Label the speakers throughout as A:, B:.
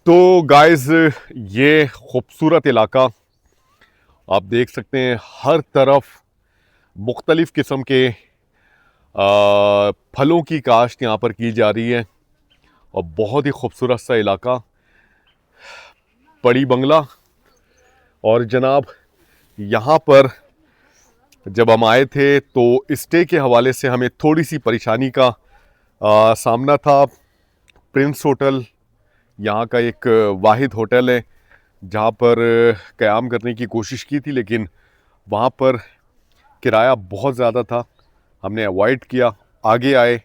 A: तो गाइस, ये खूबसूरत इलाका आप देख सकते हैं। हर तरफ मुख्तलिफ किस्म के फलों की काश्त यहाँ पर की जा रही है और बहुत ही खूबसूरत सा इलाका। पड़ी बंगला। और जनाब, यहाँ पर जब हम आए थे तो स्टे के हवाले से हमें थोड़ी सी परेशानी का सामना था। प्रिंस होटल यहाँ का एक वाहिद होटल है जहाँ पर क़याम करने की कोशिश की थी, लेकिन वहाँ पर किराया बहुत ज़्यादा था। हमने अवॉइड किया, आगे आए।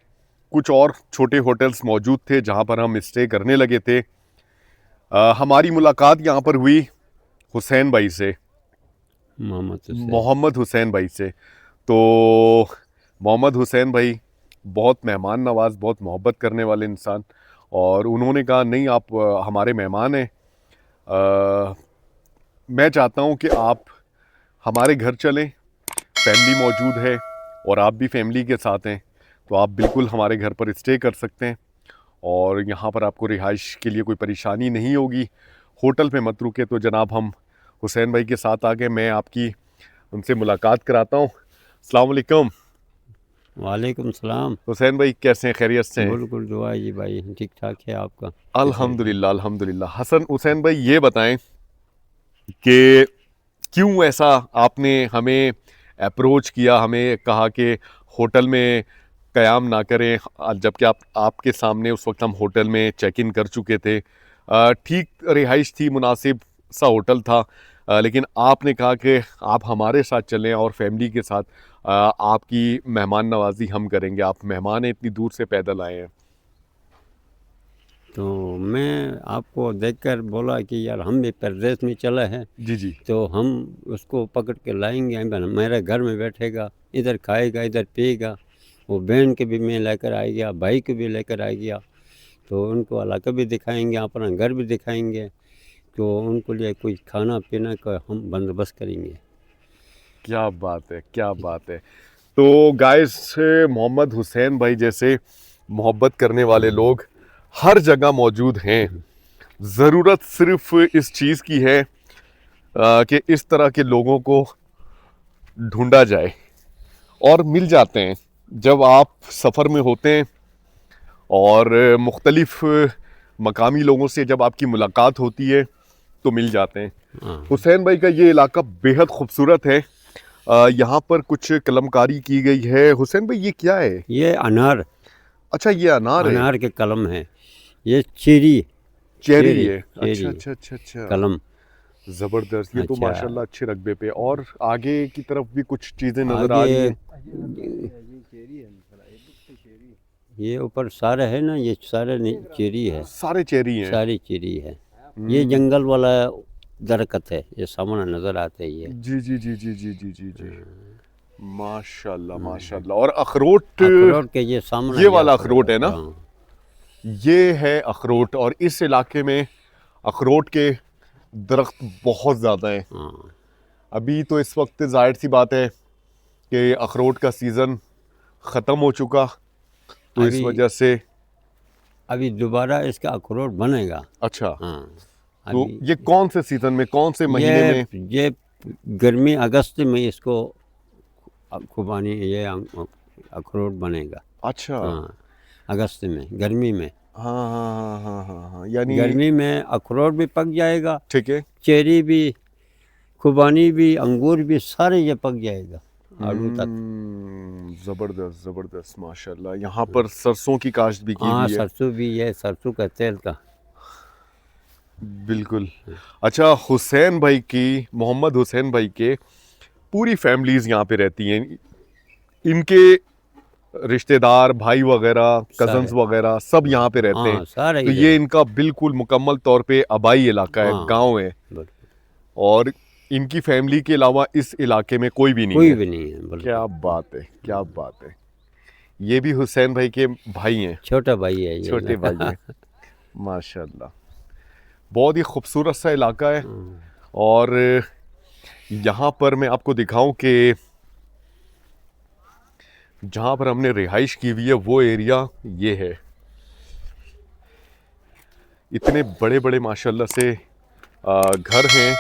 A: कुछ और छोटे होटल्स मौजूद थे जहाँ पर हम स्टे करने लगे थे। हमारी मुलाकात यहाँ पर हुई हुसैन भाई से, मोहम्मद हुसैन भाई से। तो मोहम्मद हुसैन भाई बहुत मेहमान नवाज, बहुत मोहब्बत करने वाले इंसान, और उन्होंने कहा नहीं, आप हमारे मेहमान हैं, मैं चाहता हूँ कि आप हमारे घर चलें, फैमिली मौजूद है और आप भी फैमिली के साथ हैं, तो आप बिल्कुल हमारे घर पर स्टे कर सकते हैं और यहाँ पर आपको रिहाइश के लिए कोई परेशानी नहीं होगी। होटल पे मत रुके। तो जनाब, हम हुसैन भाई के साथ आ गए। मैं आपकी उनसे मुलाकात कराता हूँ। अस्सलाम वालेकुम।
B: वालेकुम सलाम।
A: हुसैन भाई कैसे हैं? खैरियत से हैं?
B: बिल्कुल दुआ है जी भाई, ठीक ठाक है। आपका कैसे है?
A: अल्हम्दुलिल्लाह, अल्हम्दुलिल्लाह। हुसैन भाई, ये बताएं कि क्यों ऐसा आपने हमें अप्रोच किया, हमें कहा कि होटल में क़याम ना करें, जबकि आपके सामने उस वक्त हम होटल में चेक इन कर चुके थे। ठीक रिहाइश थी, मुनासिब सा होटल था, लेकिन आपने कहा कि आप हमारे साथ चलें और फैमिली के साथ आपकी मेहमान नवाजी हम करेंगे। आप मेहमान हैं, इतनी दूर से पैदल आए हैं।
B: तो मैं आपको देखकर बोला कि यार हम भी परदेश में चला है,
A: जी जी।
B: तो हम उसको पकड़ के लाएंगे। मेरे घर में बैठेगा, इधर खाएगा, इधर पिएगा। वो बहन के भी मैं लेकर आ गया, भाई को भी लेकर आ गया। तो उनको इलाका भी दिखाएंगे, अपना घर भी दिखाएंगे। तो उनको लिए कोई खाना पीना का हम बंदोबस्त करेंगे।
A: क्या बात है, क्या बात है। तो गाइस, मोहम्मद हुसैन भाई जैसे मोहब्बत करने वाले लोग हर जगह मौजूद हैं। ज़रूरत सिर्फ इस चीज़ की है कि इस तरह के लोगों को ढूंढा जाए, और मिल जाते हैं। जब आप सफ़र में होते हैं और मुख्तलिफ मकामी लोगों से जब आपकी मुलाकात होती है तो मिल जाते हैं।
B: हाँ,
A: हुसैन भाई का ये इलाका बेहद खूबसूरत है। यहाँ पर कुछ कलमकारी की गई है। हुसैन भाई, ये क्या है?
B: ये अनार,
A: अच्छा, ये अनार है।
B: अनार के कलम है। ये चेरी,
A: चेरी
B: चेरी,
A: है। अच्छा
B: चेरी
A: अच्छा अच्छा अच्छा।
B: कलम।
A: ज़बरदस्त। ये तो
B: अच्छा,
A: माशाल्लाह अच्छे रकबे पे। और आगे की तरफ भी कुछ चीज़ें नज़र आ
B: आगे
A: रही हैं।
B: ये ऊपर सारे है ना, ये सारे चेरी है,
A: सारे चेरी हैं।
B: सारी चेरी है। ये
A: हम्म,
B: जंगल वाला दरख्त है, ये सामने नजर आते ही है।
A: जी जी जी जी जी जी जी जी। माशाल्लाह माशाल्लाह। और अखरोट,
B: अखरोट के ये सामने
A: ये
B: ये
A: वाला
B: अखरोट।
A: अखरोट है ना?
B: हाँ,
A: ये है अखरोट। और इस इलाके में अखरोट के दरख्त बहुत ज़्यादा हैं।
B: हाँ।
A: अभी तो इस वक्त जाहिर सी बात है कि अखरोट का सीज़न ख़त्म हो चुका, तो इस
B: अभी
A: वजह से।
B: अभी दोबारा इसका अखरोट बनेगा।
A: अच्छा,
B: हाँ,
A: तो
B: अभी
A: ये कौन से सीज़न में, कौन से महीने
B: ये
A: में?
B: ये गर्मी अगस्त में इसको खुबानी ये अखरोट बनेगा।
A: अच्छा।
B: हाँ, अगस्त में, गर्मी में।
A: हाँ हाँ हाँ हाँ हाँ हाँ, यानी।
B: गर्मी में अखरोट भी पक जाएगा,
A: ठीक है।
B: चेरी भी, खुबानी भी, अंगूर भी, सारे ये पक जाएगा आड़ू तक।
A: ज़बरदस्त ज़बरदस्त माशाल्लाह। यहाँ पर सरसों की काश्त भी की
B: हाँ,
A: हुई है।
B: सरसों भी है, सरसों का तेल का।
A: बिल्कुल। अच्छा, हुसैन भाई की, मोहम्मद हुसैन भाई के पूरी फैमिलीज़ यहाँ पे रहती हैं। इनके रिश्तेदार, भाई वगैरह, कज़न्स
B: सारे,
A: वगैरह सब यहाँ पे रहते हैं।
B: हाँ सारे
A: तो
B: इधर
A: ये
B: है।
A: इनका बिल्कुल मुकम्मल तौर पे आबाई इलाका है,
B: हाँ,
A: गांव है।
B: बिल्कुल।
A: और इनकी फैमिली के अलावा इस इलाके में कोई भी नहीं
B: कोई
A: है।
B: भी नहीं है, बिल्कुल।
A: क्या बात है, क्या बात है। ये भी हुसैन भाई के भाई हैं,
B: छोटा भाई है ये
A: छोटे भाई
B: इलाका।
A: हैं। माशाल्लाह। बहुत ही खूबसूरत सा इलाका है। और यहाँ पर मैं आपको दिखाऊं कि जहाँ पर हमने रिहाइश की हुई है वो एरिया ये है। इतने बड़े बड़े माशाल्लाह से घर हैं।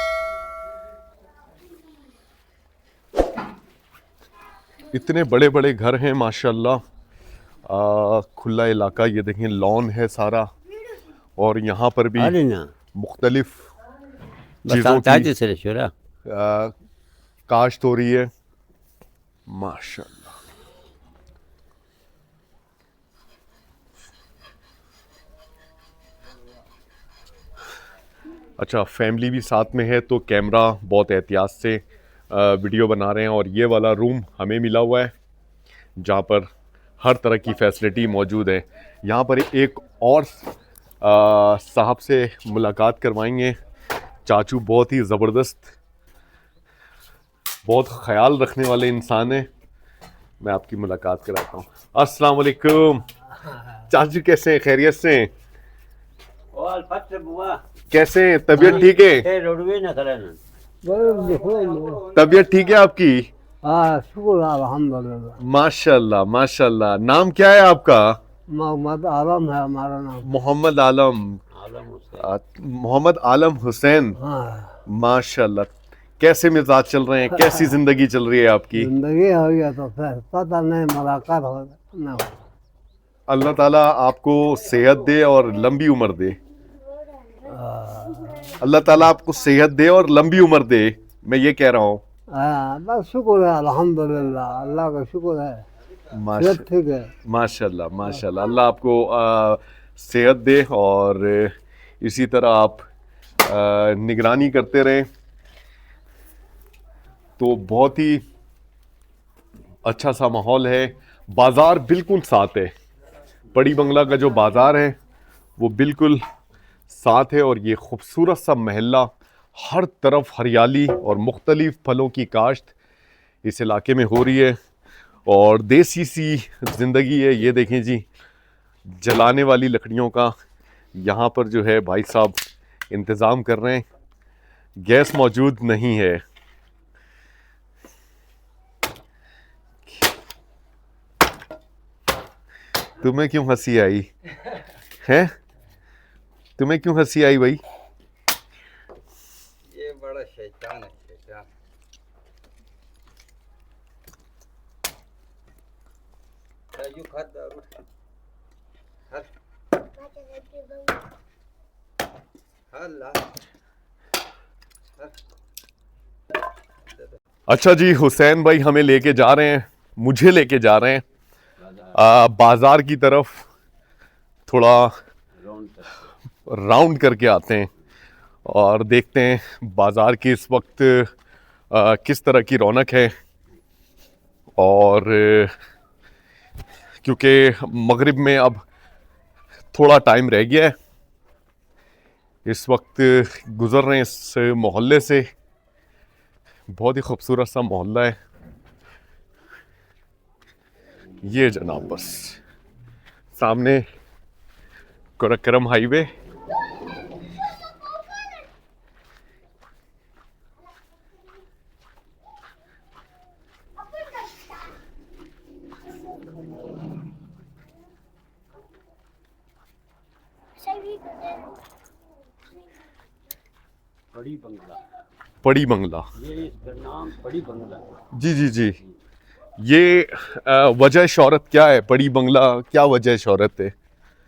A: इतने बड़े बड़े घर हैं माशाल्लाह। खुला इलाका, ये देखें लॉन है सारा, और यहाँ पर भी
B: अरे ना
A: मुख्तलिफ
B: बस
A: चीज़ों की
B: ताज़ी से शोरा
A: काश्त हो रही है माशाल्लाह। अच्छा, फैमिली भी साथ में है तो कैमरा बहुत एहतियात से वीडियो बना रहे हैं। और ये वाला रूम हमें मिला हुआ है जहाँ पर हर तरह की फैसिलिटी मौजूद है। यहाँ पर एक और साहब से मुलाकात करवाएंगे। चाचू बहुत ही ज़बरदस्त, बहुत ख्याल रखने वाले इंसान हैं। मैं आपकी मुलाकात कराता हूँ। अस्सलाम वालेकुम चाचू, कैसे हैं? खैरियत से हैं? कैसे हैं? तबीयत ठीक है? तबीयत ठीक है आपकी?
C: शुक्र अल्हम्दुलिल्लाह।
A: माशाल्लाह माशाल्लाह। नाम क्या है आपका?
C: मोहम्मद आलम है हमारा नाम।
A: मोहम्मद आलम। मोहम्मद आलम हुसैन।
C: हाँ,
A: माशाल्लाह। कैसे मिजाज चल रहे हैं? कैसी जिंदगी चल रही है आपकी?
C: जिंदगी हो गया तो फिर पता नहीं मुलाकात हो ना हो।
A: अल्लाह ताला आपको सेहत दे और लंबी उम्र दे। अल्लाह ताला आपको सेहत दे और लंबी उम्र दे, मैं ये कह रहा हूँ।
C: बस शुक्र है अल्हम्दुलिल्लाह, अल्लाह का शुक्र है, सब ठीक है।
A: माशाल्लाह माशाल्लाह। अल्लाह आपको सेहत दे और इसी तरह आप निगरानी करते रहें तो बहुत ही अच्छा सा माहौल है। बाज़ार बिल्कुल साथ है। पड़ी बंगला का जो बाज़ार है वो बिल्कुल साथ है। और ये खूबसूरत सा महल्ला, हर तरफ हरियाली और मुख्तलिफ फलों की काश्त इस इलाके में हो रही है और देसी सी ज़िंदगी है। ये देखें जी, जलाने वाली लकड़ियों का यहाँ पर जो है भाई साहब इंतज़ाम कर रहे हैं। गैस मौजूद नहीं है। तुम्हें क्यों हंसी आई है? तुम्हें क्यों हंसी आई भाई?
D: ये बड़ा शैतान है, शैतान। राजू खाद दारू हल्ला।
A: अच्छा जी, हुसैन भाई हमें लेके जा रहे हैं, मुझे लेके जा रहे हैं बाज़ार की तरफ। थोड़ा राउंड करके आते हैं और देखते हैं बाज़ार की इस वक्त किस तरह की रौनक है। और क्योंकि मगरिब में अब थोड़ा टाइम रह गया है, इस वक्त गुज़र रहे हैं इस मोहल्ले से। बहुत ही खूबसूरत सा मोहल्ला है ये जनाब। बस सामने करम हाईवे।
B: बड़ी बंगला,
A: पड़ी बंगला,
B: ये इसका नाम बड़ी बंगला।
A: जी जी जी। ये वजह शोहरत क्या है? पड़ी बंगला क्या वजह शोहरत है?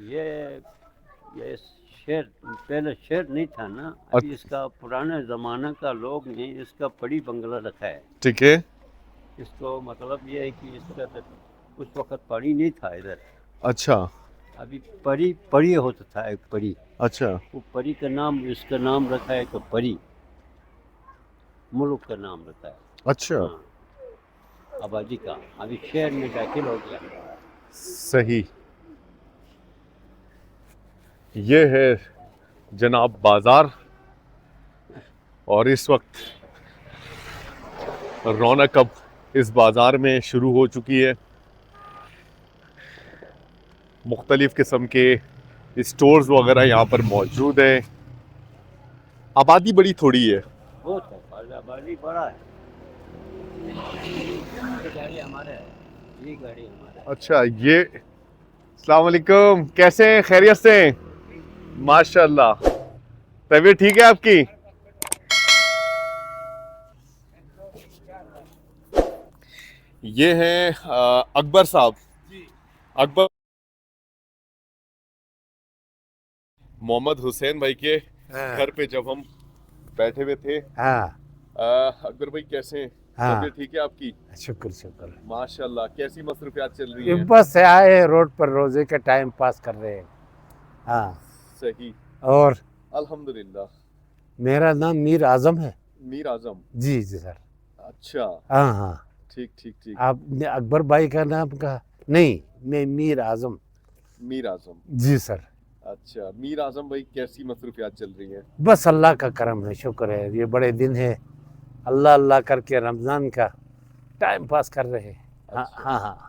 B: ये शेर पहले शेर नहीं था ना, अभी इसका पुराने ज़माने का लोग ने इसका बड़ी बंगला रखा है।
A: ठीक है।
B: इसको मतलब ये है कि इसका तो उस वक्त परी नहीं था इधर।
A: अच्छा
B: अभी परी परी होता था, एक परी।
A: अच्छा
B: वो परी का नाम इसका नाम रखा है तो परी मुल्क का नाम रखा है।
A: अच्छा
B: हाँ, आबादी का। अभी शहर में दाखिल हो गया।
A: सही। ये है जनाब बाज़ार और इस वक्त रौनक अब इस बाज़ार में शुरू हो चुकी है। मुख्तलिफ़ किस्म के स्टोर्स वगैरह यहाँ पर मौजूद है। आबादी बड़ी थोड़ी है।
B: बहुत है, आबादी बड़ा है। ये गाड़ी हमारा है, ये गाड़ी हमारा है।
A: अच्छा, ये अस्सलाम वालेकुम, कैसे हैं? खैरियत से हैं? माशाल्लाह। तबीयत ठीक है आपकी? ये हैं अकबर साहब। अकबर मोहम्मद हुसैन भाई के घर पे जब हम बैठे हुए थे।
C: हाँ
A: अकबर भाई कैसे हैं?
C: हाँ।
A: तबीयत ठीक है आपकी?
C: शुक्र शुक्र।
A: माशाल्लाह। कैसी मसरूफियात चल रही
C: ये
A: हैं?
C: बस आए रोड पर रोजे का टाइम पास कर रहे हैं। हाँ।
A: सही।
C: और
A: अल्हम्दुलिल्लाह।
C: मेरा नाम मीर आजम है।
A: मीर आजम।
C: जी जी सर।
A: अच्छा।
C: हाँ हाँ।
A: ठीक ठीक ठीक।
C: आपने अकबर भाई का नाम कहा? नहीं, मैं मीर आजम।
A: मीर आजम।
C: जी सर।
A: अच्छा, मीर आजम भाई कैसी मसरूफियात चल रही हैं?
C: बस अल्लाह का करम है, शुक्र है। ये बड़े दिन है, अल्लाह अल्लाह करके रमज़ान का टाइम पास कर रहे हैं। हाँ
A: अच्छा।
C: हाँ हाँ।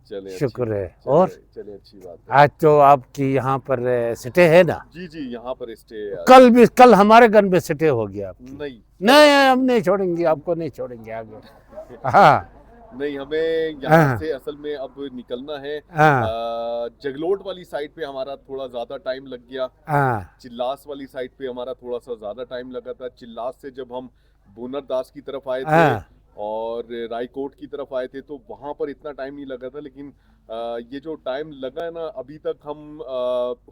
A: चले
C: शुक्र है।
A: चलिए
C: और
A: चलिए अच्छी बात है।
C: आज तो आपकी यहाँ पर स्टे है ना?
A: जी जी, यहाँ पर स्टे है आज।
C: कल हमारे घर में स्टे हो गया आपकी।
A: नहीं
C: नहीं, हम नहीं छोड़ेंगे आपको, नहीं छोड़ेंगे आगे। हाँ
A: नहीं, हमें यहाँ
C: हाँ।
A: से असल में अब निकलना है।
C: हाँ
A: जगलोट वाली साइड पे हमारा थोड़ा ज्यादा टाइम लग गया।
C: हाँ
A: चिल्लास वाली साइड पे हमारा थोड़ा सा ज्यादा टाइम लगा था। चिल्लास से जब हम बुनरदास की तरफ आए थे
C: हाँ।
A: और रायकोट की तरफ आए थे तो वहां पर इतना टाइम नहीं लगा था, लेकिन ये जो टाइम लगा है ना, अभी तक हम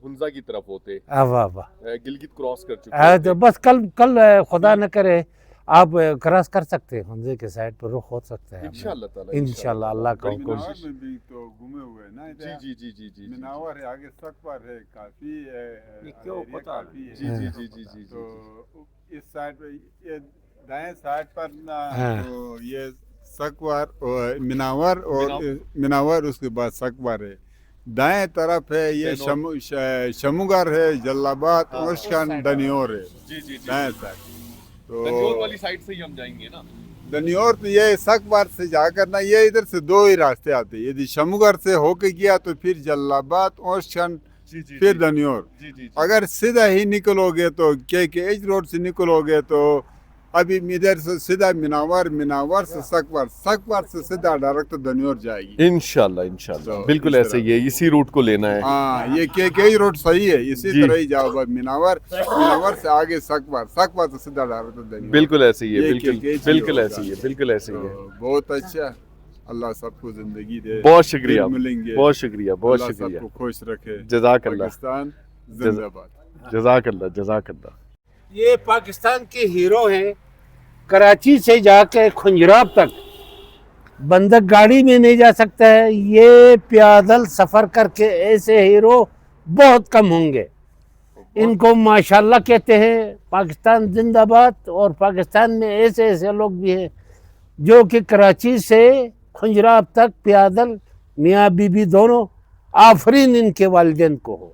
A: हुंजा की तरफ होते,
C: वाह वाह।
A: गिलगित क्रॉस कर चुके
C: तो
A: होते।
C: बस कल कल खुदा न करे आप क्रॉस कर सकते हैं, हमजे के साइड पर रुख हो सकता है।
A: इंशाल्लाह ताला,
C: इंशाल्लाह अल्लाह का
A: बड़ी
C: हुक्म।
A: कोशिश।
E: में भी तो घूमे हुए हैं ना
A: जी
E: इधर।
A: जी जी जी जी जी
E: मिनावर है, आगे सकवर है, काफी
B: क्यों
E: एरिया
B: पता
E: काफी है।
A: जी जी जी जी जी
E: तो
A: जी।
E: इस साइड पे ये दाएं साइड पर ना
C: हाँ।
E: तो ये सकवर और मिनावर उसके बाद सकवर है। दाएं तरफ है ये शमुगर है, जलालाबाद,
A: हाँ।
E: ओशखान, दनियोर है।
A: जी जी जी।
E: दाएं साइड
A: तंजौर
E: तो
A: वाली साइड से ही हम जाएंगे ना।
E: दनियोर तो ये सकवार से जाकर ना, ये इधर से दो ही रास्ते आते हैं। यदि शमुगर से होके गया तो फिर जलालाबाद, ओशखान,
A: जी जी
E: फिर
A: जी
E: दनियोर।
A: जी जी।
E: अगर सीधा ही निकलोगे तो के एच रोड से निकलोगे तो अभी इधर से सीधा मिनावर से सकवार से सीधा डायरेक्ट दनियोर जाएगी।
A: इंशाल्लाह इंशाल्लाह
E: तो
A: बिल्कुल
E: इस
A: ऐसे
E: तरह।
A: ही है, इसी रूट को लेना है।
E: हाँ, ये के एच रोड सही है, इसी
A: जी।
E: तरह ही जाओ बस। मिनावर से आगे सकवार से सीधा डायरेक्ट दनियोर।
A: बिल्कुल ऐसे ही है,
E: ये
A: बिल्कुल
E: KKH
A: बिल्कुल
E: होगा।
A: ऐसे ही है, बिल्कुल ऐसे ही है।
E: तो बहुत अच्छा, अल्लाह सबको जिंदगी दे।
A: बहुत शुक्रिया,
E: फिर मिलेंगे।
A: बहुत शुक्रिया, बहुत
E: अल्लाह
A: शुक्रिया।
E: सबको खुश रखे।
A: जज़ाकल्लाह।
E: पाकिस्तान जिंदाबाद।
A: जज़ाकल्लाह जज़ाकल्लाह।
C: ये पाकिस्तान के हीरो हैं। कराची से जाके खुंजराब तक बंदा गाड़ी में नहीं जा सकता है, ये पैदल सफर करके ऐसे हीरो बहुत कम होंगे। इनको माशाल्लाह कहते हैं। पाकिस्तान जिंदाबाद। और पाकिस्तान में ऐसे ऐसे लोग भी हैं जो कि कराची से खुंजराब तक पैदल, मियाँ बीबी दोनों, आफरीन इनके वालिदैन को हो।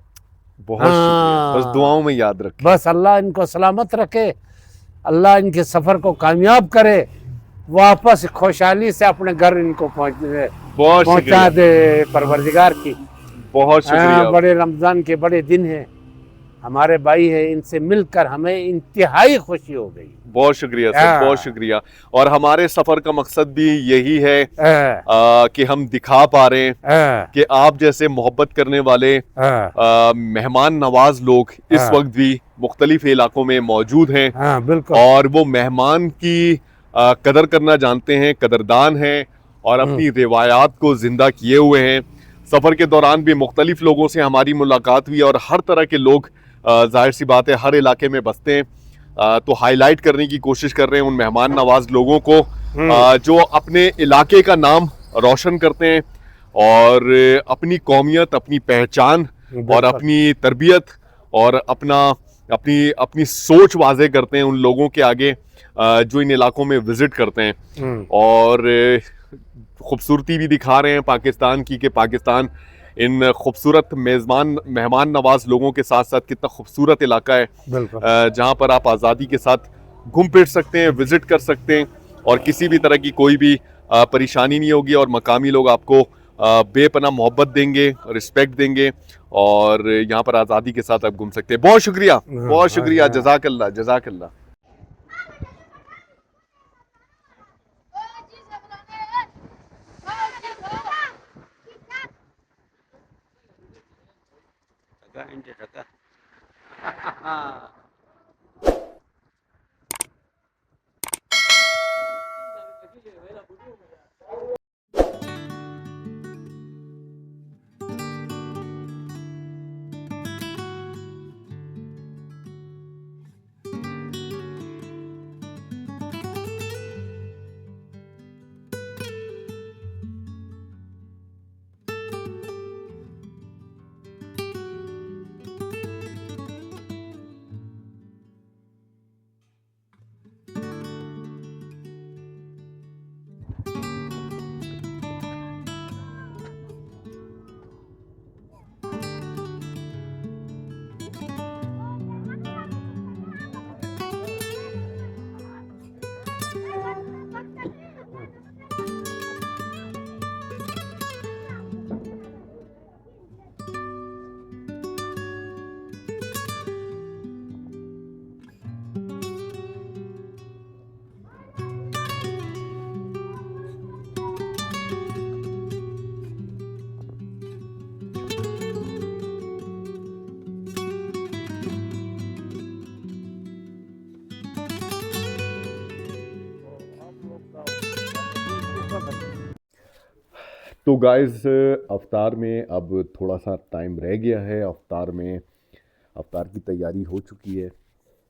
A: बहुत शुक्रिया, बस दुआओं में याद रखें।
C: बस अल्लाह इनको सलामत रखे, अल्लाह इनके सफ़र को कामयाब करे, वापस खुशहाली से अपने घर इनको पहुंचा दे परवरदिगार की।
A: बहुत शुक्रिया।
C: बड़े रमज़ान के बड़े दिन हैं, हमारे भाई है, इनसे मिलकर हमें इंतहाई खुशी हो गई।
A: बहुत शुक्रिया सर, बहुत शुक्रिया। और हमारे सफर का मकसद भी यही है कि हम दिखा पा रहे हैं कि आप जैसे मोहब्बत करने वाले मेहमान नवाज लोग इस वक्त भी मुख्तलिफ इलाकों में मौजूद हैं।
C: बिल्कुल।
A: और वो मेहमान की कदर करना जानते हैं, कदरदान हैं और अपनी रिवायात को जिंदा किए हुए हैं। सफर के दौरान भी मुख्तलिफ लोगों से हमारी मुलाकात हुई और हर तरह के लोग, जाहिर सी बात है, हर इलाके में बसते हैं। तो हाईलाइट करने की कोशिश कर रहे हैं उन मेहमान नवाज लोगों को जो अपने इलाके का नाम रोशन करते हैं और अपनी कौमियत, अपनी पहचान और अपनी तरबियत और अपनी सोच वाजे करते हैं उन लोगों के आगे जो इन इलाकों में विजिट करते हैं। और खूबसूरती भी दिखा रहे हैं पाकिस्तान की, कि पाकिस्तान इन खूबसूरत मेहमान नवाज लोगों के साथ साथ कितना खूबसूरत इलाका है, जहाँ पर आप आज़ादी के साथ घूम फिर सकते हैं, विजिट कर सकते हैं और किसी भी तरह की कोई भी परेशानी नहीं होगी। और मकामी लोग आपको बेपनाह मोहब्बत देंगे, रिस्पेक्ट देंगे और यहाँ पर आज़ादी के साथ आप घूम सकते हैं। बहुत शुक्रिया, बहुत शुक्रिया। जज़ाकल्लाह जज़ाकल्लाह।
B: टका हाँ
A: तो गाइस अवतार में अब थोड़ा सा टाइम रह गया है। अवतार की तैयारी हो चुकी है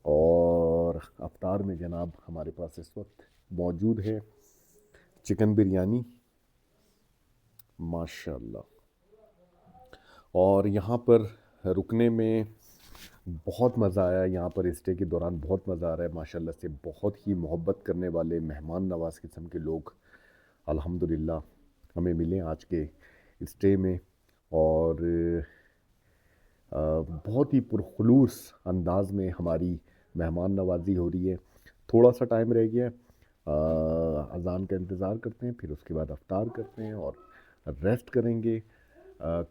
A: और अवतार में जनाब हमारे पास इस वक्त मौजूद है चिकन बिरयानी माशाल्लाह। और यहाँ पर रुकने में बहुत मज़ा आया, यहाँ पर स्टे के दौरान बहुत मज़ा आ रहा है माशाल्लाह से। बहुत ही मोहब्बत करने वाले मेहमान नवाज़ किस्म के लोग अल्हम्दुलिल्लाह हमें मिले आज के स्टे में। और बहुत ही पुरखुलूस अंदाज में हमारी मेहमान नवाजी हो रही है। थोड़ा सा टाइम रह गया है, अज़ान का इंतज़ार करते हैं, फिर उसके बाद अफ्तार करते हैं और रेस्ट करेंगे।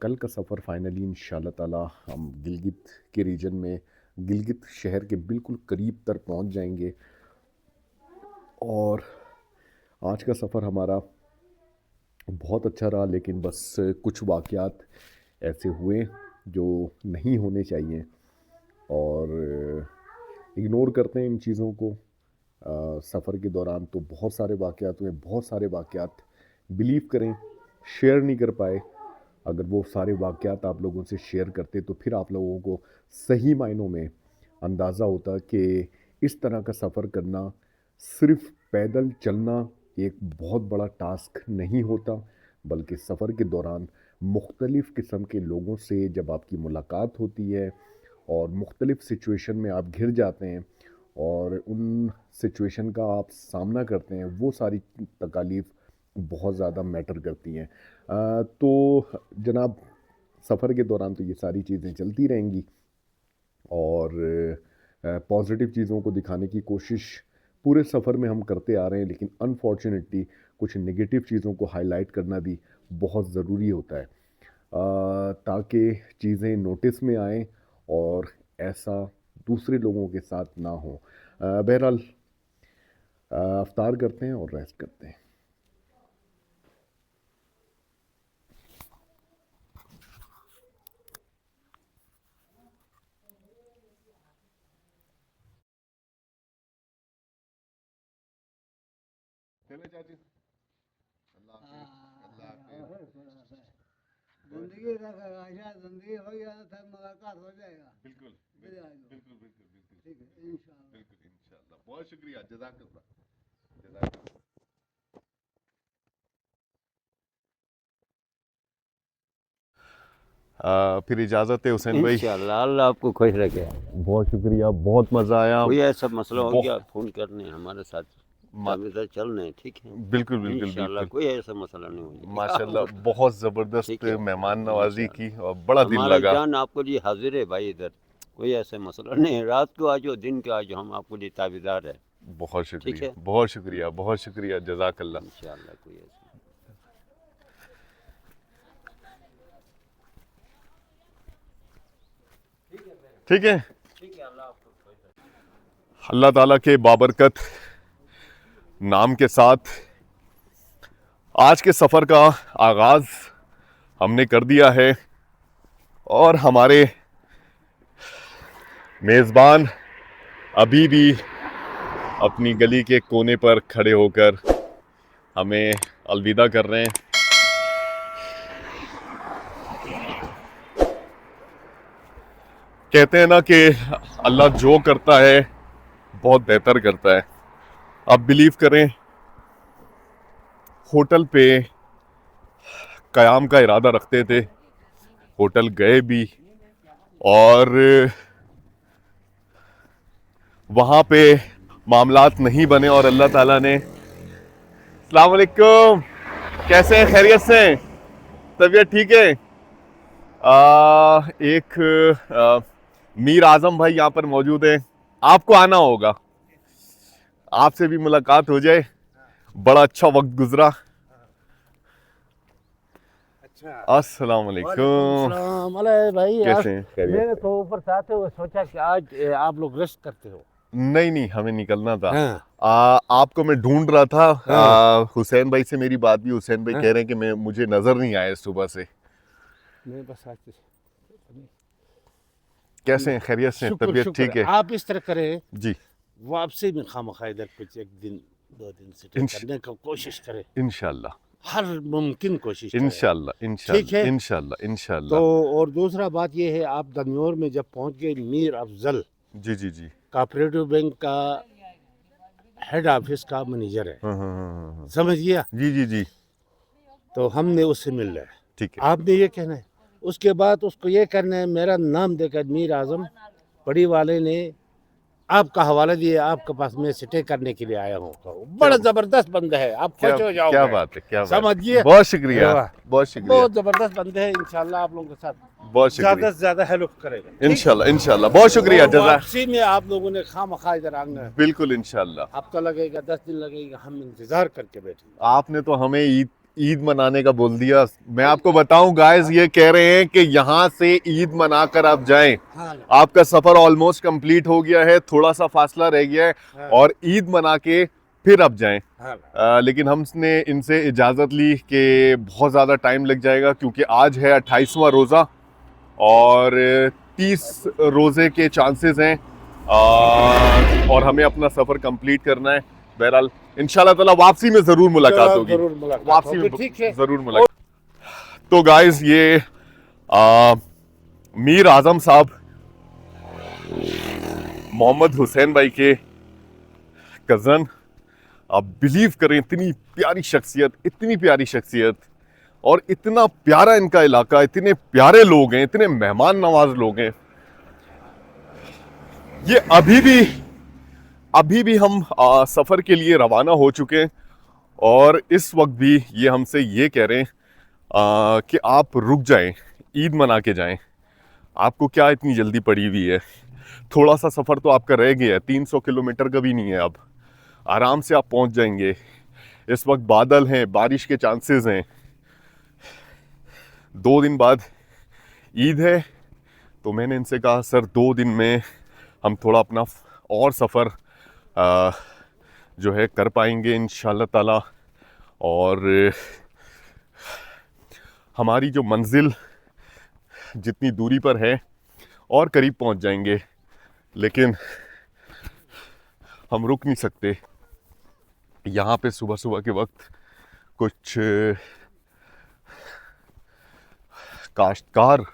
A: कल का सफ़र फाइनली इंशाअल्लाह ताला हम गिलगित के रीजन में, गिलगित शहर के बिल्कुल करीब तक पहुंच जाएंगे। और आज का सफ़र हमारा बहुत अच्छा रहा, लेकिन बस कुछ वाक़यात ऐसे हुए जो नहीं होने चाहिए और इग्नोर करते हैं इन चीज़ों को। सफ़र के दौरान तो बहुत सारे वाक़यात हुए, बहुत सारे वाक़यात बिलीव करें शेयर नहीं कर पाए। अगर वो सारे वाक़यात आप लोगों से शेयर करते तो फिर आप लोगों को सही मायनों में अंदाज़ा होता कि इस तरह का सफ़र करना, सिर्फ़ पैदल चलना एक बहुत बड़ा टास्क नहीं होता, बल्कि सफ़र के दौरान मुख्तलिफ़ किस्म के लोगों से जब आपकी मुलाकात होती है और मुख्तलिफ़ सिचुएशन में आप घिर जाते हैं और उन सिचुएशन का आप सामना करते हैं, वो सारी तकालीफ़ बहुत ज़्यादा मैटर करती हैं। तो जनाब सफ़र के दौरान तो ये सारी चीज़ें चलती रहेंगी और पॉजिटिव चीज़ों को दिखाने की कोशिश पूरे सफ़र में हम करते आ रहे हैं, लेकिन अनफॉर्चुनेटली कुछ नेगेटिव चीज़ों को हाईलाइट करना भी बहुत ज़रूरी होता है ताकि चीज़ें नोटिस में आएँ और ऐसा दूसरे लोगों के साथ ना हो। बहरहाल अफ्तार करते हैं और रेस्ट करते हैं।
F: जिंदगी रखा जिंदगी हो गया तो मुलाकात हो जाएगा।
A: बिल्कुल
F: बिल्कुल
A: बिल्कुल बिल्कुल बिल्कुल
F: ठीक है इंशाल्लाह।
A: बिल्कुल इंशाल्लाह। बहुत शुक्रिया, जज़ाकल्लाह। फिर इजाज़त है हुसैन भाई।
B: इंशाल्लाह अल्लाह आपको खुश रखे।
A: बहुत शुक्रिया, बहुत मज़ा आया।
B: कोई ऐसा मसला हो गया फ़ोन करने हमारे साथ, हम इधर चल रहे हैं, ठीक है।
A: बिल्कुल बिल्कुल
B: इंशाल्लाह
A: बिल्कुल
B: कोई ऐसा मसला नहीं होगा।
A: माशाल्लाह बहुत ज़बरदस्त
B: ठीक है।
A: मेहमान नवाजी की और बड़ा दिल
B: हमारा
A: लगा।
B: जान आपके लिए हाजिर है भाई, इधर कोई ऐसा मसला नहीं है। रात को आज हो दिन के आज हम आपके लिए ताबेदार है।
A: बहुत
B: ठीक
A: शुक्रिया,
B: है।
A: बहुत शुक्रिया, बहुत शुक्रिया, जज़ाकल्लाह।
B: इंशाल्लाह कोई ऐसा
A: ठीक है।
B: ठीक है। अल्लाह आपको खुश रखे।
A: अल्लाह ताला के बाबरकत नाम के साथ आज के सफ़र का आगाज़ हमने कर दिया है और हमारे मेज़बान अभी भी अपनी गली के कोने पर खड़े होकर हमें अलविदा कर रहे हैं। कहते हैं ना कि अल्लाह जो करता है बहुत बेहतर करता है। आप बिलीव करें, होटल पे क़याम का इरादा रखते थे, होटल गए भी और वहाँ पे मामलात नहीं बने और अल्लाह ताला ने। अस्सलाम वालेकुम, कैसे हैं? खैरियत से हैं? तबीयत ठीक है? एक मीर आजम भाई यहाँ पर मौजूद है, आपको आना होगा, आपसे भी मुलाकात हो जाए। बड़ा अच्छा वक्त गुजरा।
C: अच्छा
A: अस्सलाम वालेकुम,
C: अले भाई,
A: कैसे हैं? खैरियत?
C: मैंने तो ऊपर से आते हुए सोचा कि आज आप लोग रेस्ट करते हो।
A: नहीं नहीं, हमें निकलना था।
C: हाँ।
A: आपको मैं ढूंढ रहा था।
C: हाँ।
A: हुसैन भाई से मेरी बात भी, हुसैन भाई
C: हाँ।
A: कह रहे हैं कि मुझे नजर नहीं आया सुबह से।
C: मैं बस आज
A: कैसे हैं? खैरियत से हैं?
C: शुक्र
A: तबीयत
C: शुक्र।
A: ठीक है?
C: आप इस तरह करें,
A: जी
C: वापसी में खामखा इधर कुछ एक दिन 2 दिन से
A: इंश-
C: करने का कोशिश करें,
A: इंशाल्लाह
C: हर मुमकिन कोशिश करें।
A: इंशाल्लाह
C: ठीक
A: इंशाल्लाह
C: है।
A: इंशाल्लाह
C: तो
A: इंशाल्लाह।
C: और दूसरा बात ये है, आप दनियोर में जब पहुंच गए, मीर अफजल
A: जी जी जी।
C: कोऑपरेटिव बैंक का हेड ऑफिस का मैनेजर है,
A: हाँ।
C: समझ गया?
A: जी जी जी,
C: तो हमने उससे मिल रहा है,
A: ठीक है।
C: आपने ये कहना है। उसके बाद उसको ये करना है, मेरा नाम देकर मीर आजम बड़ी वाले ने आपका हवाला दिया, आपके पास मैं स्टे करने के लिए आया हूँ। तो बड़ा जबरदस्त बंदा है, आप
A: क्या
C: खुश हो जाओगे।
A: क्या बात है, क्या बात है।
C: समझिए।
A: बहुत शुक्रिया,
C: वाह।
A: बहुत शुक्रिया,
C: बहुत जबरदस्त बंदे हैं, इंशाल्लाह आप लोगों के साथ
A: बहुत
C: ज्यादा
A: शुक्रिया।
C: से ज्यादा हेल्प करेगा। ठीक?
A: इंशाल्लाह इंशाल्लाह, बहुत शुक्रिया।
C: तो
A: जज़ा,
C: वापसी में आप लोगों ने खामखा इधर आना है।
A: बिल्कुल इंशाल्लाह।
C: हफ्ता लगेगा, 10 दिन लगेगा, हम इंतजार करके बैठेंगे।
A: आपने तो हमें ईद मनाने का बोल दिया। मैं आपको बताऊं गाइस, ये कह रहे हैं कि यहाँ से ईद मनाकर आप जाएं।
C: हाँ।
A: आपका सफर ऑलमोस्ट कंप्लीट हो गया है, थोड़ा सा फासला रह गया है
C: हाँ।
A: और ईद मना के फिर आप जाएं।
C: हाँ।
A: लेकिन हमने इनसे इजाज़त ली कि बहुत ज़्यादा टाइम लग जाएगा, क्योंकि आज है 28वां रोज़ा और 30 रोज़े के चांसेस हैं और हमें अपना सफ़र कंप्लीट करना है। बहरहाल इंशाल्लाह ताला वापसी में ज़रूर मुलाकात होगी,
C: जरूर मुलाकात
A: वापसी
C: होगी,
A: में
C: ठीक है।
A: ज़रूर मुलाकात। तो गाइस, ये मीर आजम साहब मोहम्मद हुसैन भाई के कज़न, आप बिलीव करें, इतनी प्यारी शख्सियत, इतनी प्यारी शख्सियत और इतना प्यारा इनका इलाका, इतने प्यारे लोग हैं, इतने मेहमान नवाज लोग हैं। ये अभी भी हम सफ़र के लिए रवाना हो चुके हैं और इस वक्त भी ये हमसे ये कह रहे हैं कि आप रुक जाएं, ईद मना के जाएं। आपको क्या इतनी जल्दी पड़ी हुई है? थोड़ा सा सफ़र तो आपका रह गया है, 300 किलोमीटर का भी नहीं है, अब आराम से आप पहुंच जाएंगे। इस वक्त बादल हैं, बारिश के चांसेस हैं। 2 दिन बाद ईद है, तो मैंने इनसे कहा सर 2 दिन में हम थोड़ा अपना और सफ़र जो है कर पाएंगे इंशाल्लाह ताला, और हमारी जो मंजिल जितनी दूरी पर है और करीब पहुंच जाएंगे, लेकिन हम रुक नहीं सकते। यहाँ पे सुबह सुबह के वक्त कुछ काश्तकार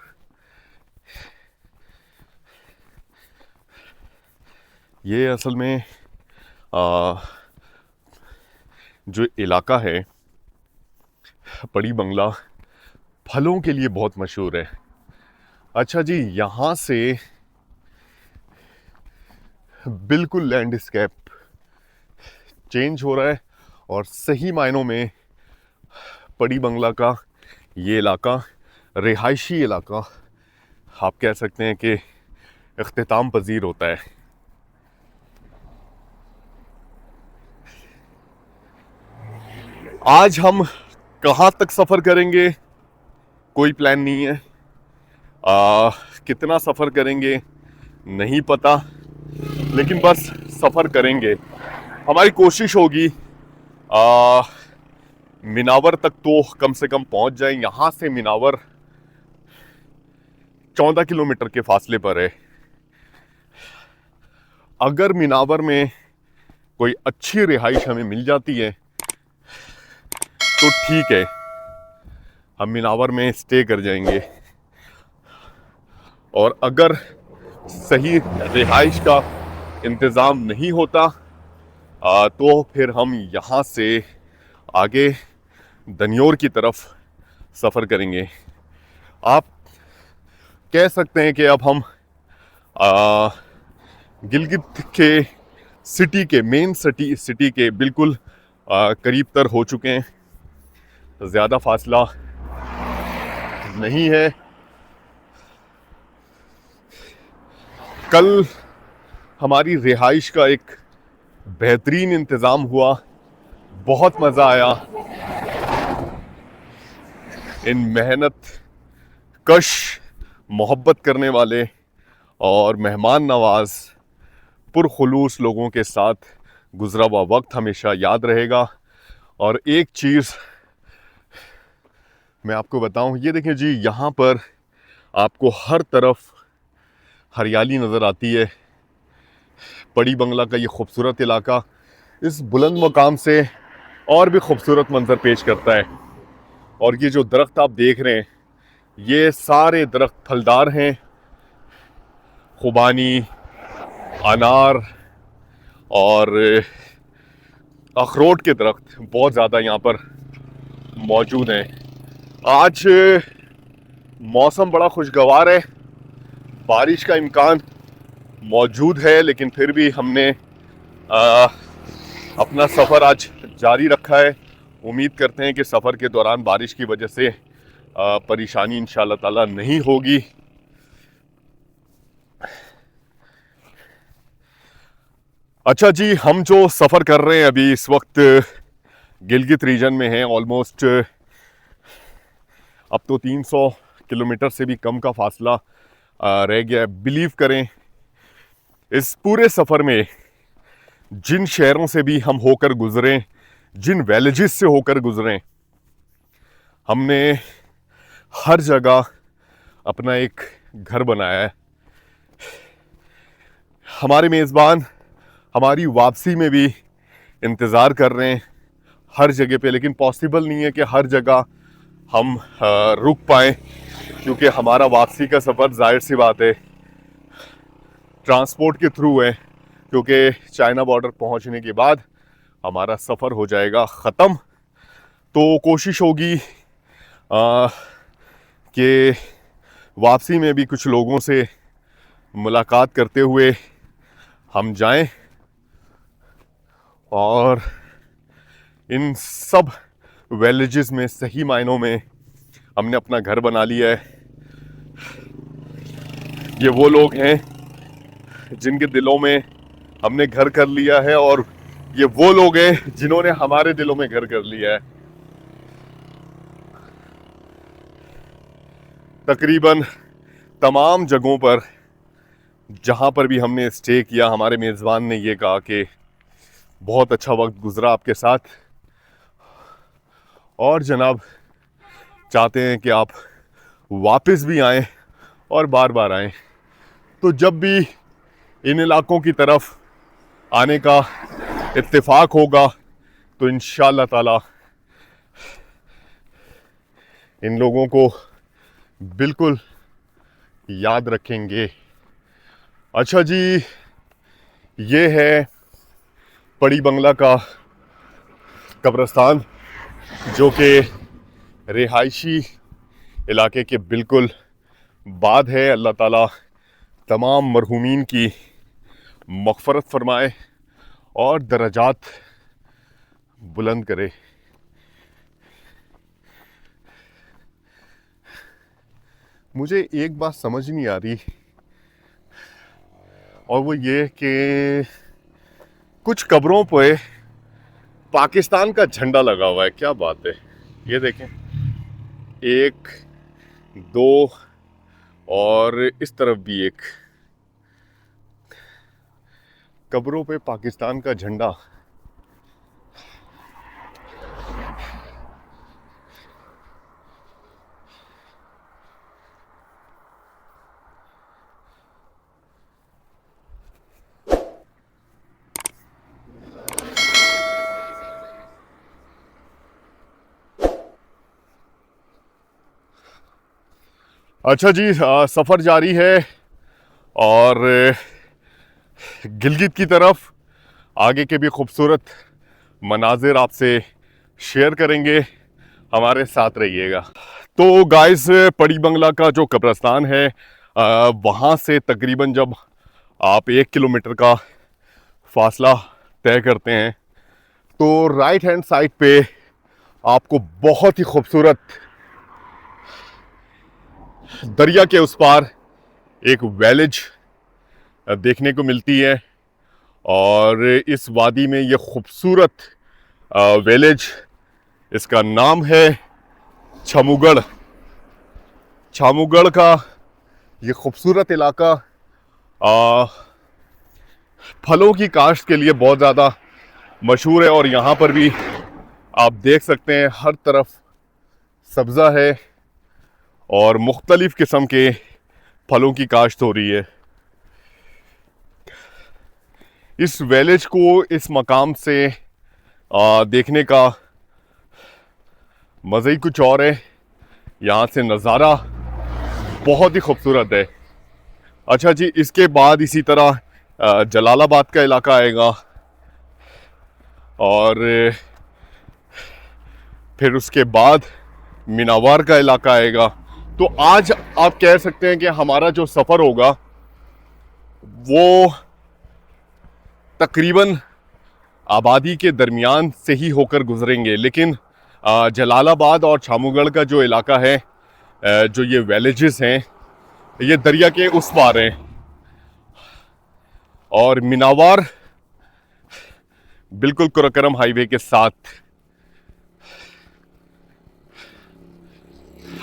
A: ये असल में जो इलाका है पड़ी बंगला फलों के लिए बहुत मशहूर है। अच्छा जी, यहाँ से बिल्कुल लैंडस्केप चेंज हो रहा है और सही मायनों में पड़ी बंगला का ये इलाका, रिहायशी इलाका, आप कह सकते हैं कि इख्तिताम पजीर होता है। आज हम कहाँ तक सफ़र करेंगे कोई प्लान नहीं है, कितना सफ़र करेंगे नहीं पता, लेकिन बस सफ़र करेंगे। हमारी कोशिश होगी मिनावर तक तो कम से कम पहुंच जाएं। यहाँ से मिनावर 14 किलोमीटर के फासले पर है। अगर मिनावर में कोई अच्छी रिहाइश हमें मिल जाती है तो ठीक है, हम मिनावर में स्टे कर जाएंगे। और अगर सही रिहाइश का इंतज़ाम नहीं होता तो फिर हम यहाँ से आगे दनियोर की तरफ सफ़र करेंगे। आप कह सकते हैं कि अब हम गिलगित के सिटी के मेन सिटी के बिल्कुल करीब तर हो चुके हैं, ज़्यादा फासला नहीं है। कल हमारी रिहाइश का एक बेहतरीन इंतज़ाम हुआ, बहुत मज़ा आया। इन मेहनत कश, मोहब्बत करने वाले और मेहमान नवाज पुरखुलूस लोगों के साथ गुजरा हुआ वक्त हमेशा याद रहेगा। और एक चीज़ मैं आपको बताऊं, ये देखें जी, यहाँ पर आपको हर तरफ हरियाली नज़र आती है। पड़ी बंगला का ये खूबसूरत इलाका इस बुलंद मकाम से और भी खूबसूरत मंजर पेश करता है। और ये जो दरख्त आप देख रहे हैं, ये सारे दरख्त फलदार हैं। खुबानी, अनार और अखरोट के दरख्त बहुत ज़्यादा यहाँ पर मौजूद हैं। आज मौसम बड़ा खुशगवार है, बारिश का इम्कान मौजूद है, लेकिन फिर भी हमने अपना सफ़र आज जारी रखा है। उम्मीद करते हैं कि सफ़र के दौरान बारिश की वजह से परेशानी इंशाअल्लाह ताला नहीं होगी। अच्छा जी, हम जो सफ़र कर रहे हैं अभी इस वक्त गिलगित रीजन में हैं। ऑलमोस्ट अब तो 300 किलोमीटर से भी कम का फासला रह गया है। बिलीव करें, इस पूरे सफ़र में जिन शहरों से भी हम होकर गुजरे, जिन विलेजेस से होकर गुजरे, हमने हर जगह अपना एक घर बनाया है। हमारे मेज़बान हमारी वापसी में भी इंतज़ार कर रहे हैं हर जगह पे, लेकिन पॉसिबल नहीं है कि हर जगह हम रुक पाएँ, क्योंकि हमारा वापसी का सफ़र जाहिर सी बात है ट्रांसपोर्ट के थ्रू है, क्योंकि चाइना बॉर्डर पहुंचने के बाद हमारा सफ़र हो जाएगा ख़त्म। तो कोशिश होगी कि वापसी में भी कुछ लोगों से मुलाकात करते हुए हम जाएं। और इन सब विलेजेस में सही मायनों में हमने अपना घर बना लिया है। ये वो लोग हैं जिनके दिलों में हमने घर कर लिया है, और ये वो लोग हैं जिन्होंने हमारे दिलों में घर कर लिया है। तकरीबन तमाम जगहों पर जहाँ पर भी हमने स्टे किया, हमारे मेज़बान ने ये कहा कि बहुत अच्छा वक्त गुजरा आपके साथ, और जनाब चाहते हैं कि आप वापस भी आएँ और बार बार आएँ। तो जब भी इन इलाकों की तरफ आने का इत्तेफाक होगा तो इंशाअल्लाह ताला इन लोगों को बिल्कुल याद रखेंगे। अच्छा जी, ये है पड़ी बंगला का कब्रिस्तान, जो कि रिहायशी इलाके के बिल्कुल बाद है। अल्लाह ताला तमाम मरहूमीन की मग़फ़रत फरमाए और दर्जात बुलंद करे। मुझे एक बात समझ नहीं आ रही, और वो ये कि कुछ कब्रों पे पाकिस्तान का झंडा लगा हुआ है। क्या बात है, ये देखें, 1, 2 और इस तरफ भी एक, कब्रों पे पाकिस्तान का झंडा। अच्छा जी, सफ़र जारी है और गिलगित की तरफ आगे के भी खूबसूरत मनाजिर आपसे शेयर करेंगे, हमारे साथ रहिएगा। तो गाइस, पड़ी बंगला का जो कब्रिस्तान है वहाँ से तकरीबन जब आप 1 किलोमीटर का फासला तय करते हैं तो राइट हैंड साइड पे आपको बहुत ही खूबसूरत दरिया के उस पार एक विलेज देखने को मिलती है। और इस वादी में ये खूबसूरत विलेज, इसका नाम है छामूगढ़। छामूगढ़ का ये खूबसूरत इलाका फलों की काश्त के लिए बहुत ज़्यादा मशहूर है और यहाँ पर भी आप देख सकते हैं हर तरफ सब्ज़ा है और मुख्तलिफ़ किस्म के फलों की काश्त हो रही है। इस विलेज को इस मकाम से देखने का मज़ा ही कुछ और है। यहाँ से नज़ारा बहुत ही खूबसूरत है। अच्छा जी, इसके बाद इसी तरह जलालाबाद का इलाका आएगा और फिर उसके बाद मिनावार का इलाका आएगा। तो आज आप कह सकते हैं कि हमारा जो सफ़र होगा वो तकरीबन आबादी के दरमियान से ही होकर गुजरेंगे, लेकिन जलालाबाद और छामूगढ़ का जो इलाका है, जो ये विलेजेस हैं, ये दरिया के उस पार हैं। और मिनावार बिल्कुल कुरकरम हाईवे के साथ।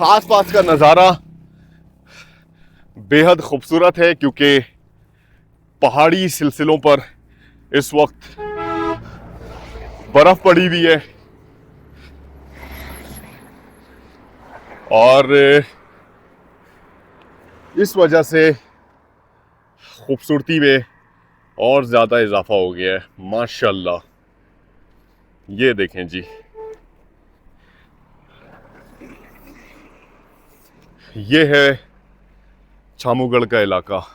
A: आसपास का नज़ारा बेहद खूबसूरत है क्योंकि पहाड़ी सिलसिलों पर इस वक्त बर्फ पड़ी हुई है और इस वजह से खूबसूरती में और ज़्यादा इजाफा हो गया है माशाल्लाह। ये देखें जी, ये है छामूगढ़ का इलाका।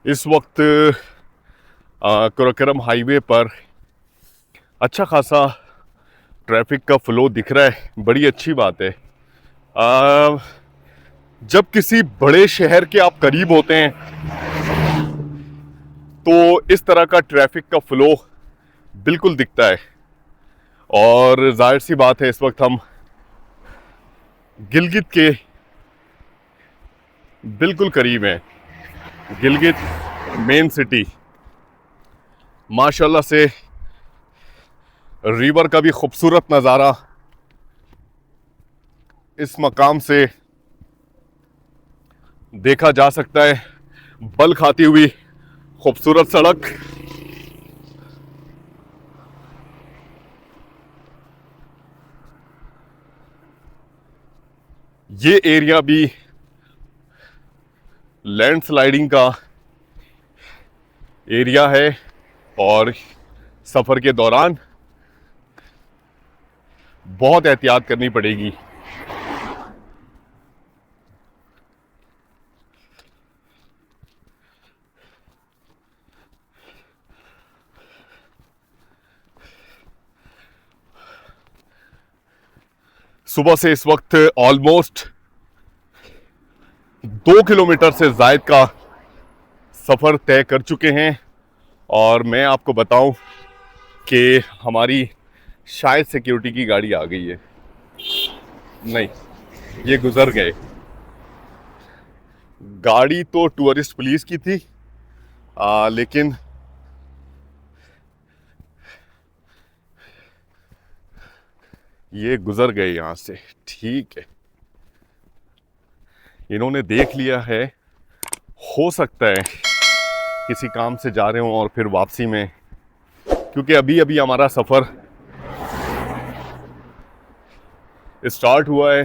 A: इस वक्त कुरकरम हाईवे पर अच्छा खासा ट्रैफिक का फ्लो दिख रहा है, बड़ी अच्छी बात है। जब किसी बड़े शहर के आप करीब होते हैं तो इस तरह का ट्रैफिक का फ्लो बिल्कुल दिखता है। और जाहिर सी बात है, इस वक्त हम गिलगित के बिल्कुल करीब हैं। गिलगित मेन सिटी, माशाल्लाह से रिवर का भी खूबसूरत नज़ारा इस मकाम से देखा जा सकता है। बल खाती हुई खूबसूरत सड़क, ये एरिया भी लैंडस्लाइडिंग का एरिया है और सफ़र के दौरान बहुत एहतियात करनी पड़ेगी। सुबह से इस वक्त ऑलमोस्ट 2 किलोमीटर से ज़ायद का सफ़र तय कर चुके हैं और मैं आपको बताऊं कि हमारी शायद सिक्योरिटी की गाड़ी आ गई है। नहीं, ये गुजर गए। गाड़ी तो टूरिस्ट पुलिस की थी, लेकिन ये गुजर गए यहाँ से। ठीक है, इन्होंने देख लिया है। हो सकता है किसी काम से जा रहे हों और फिर वापसी में क्योंकि अभी अभी हमारा सफ़र स्टार्ट हुआ है।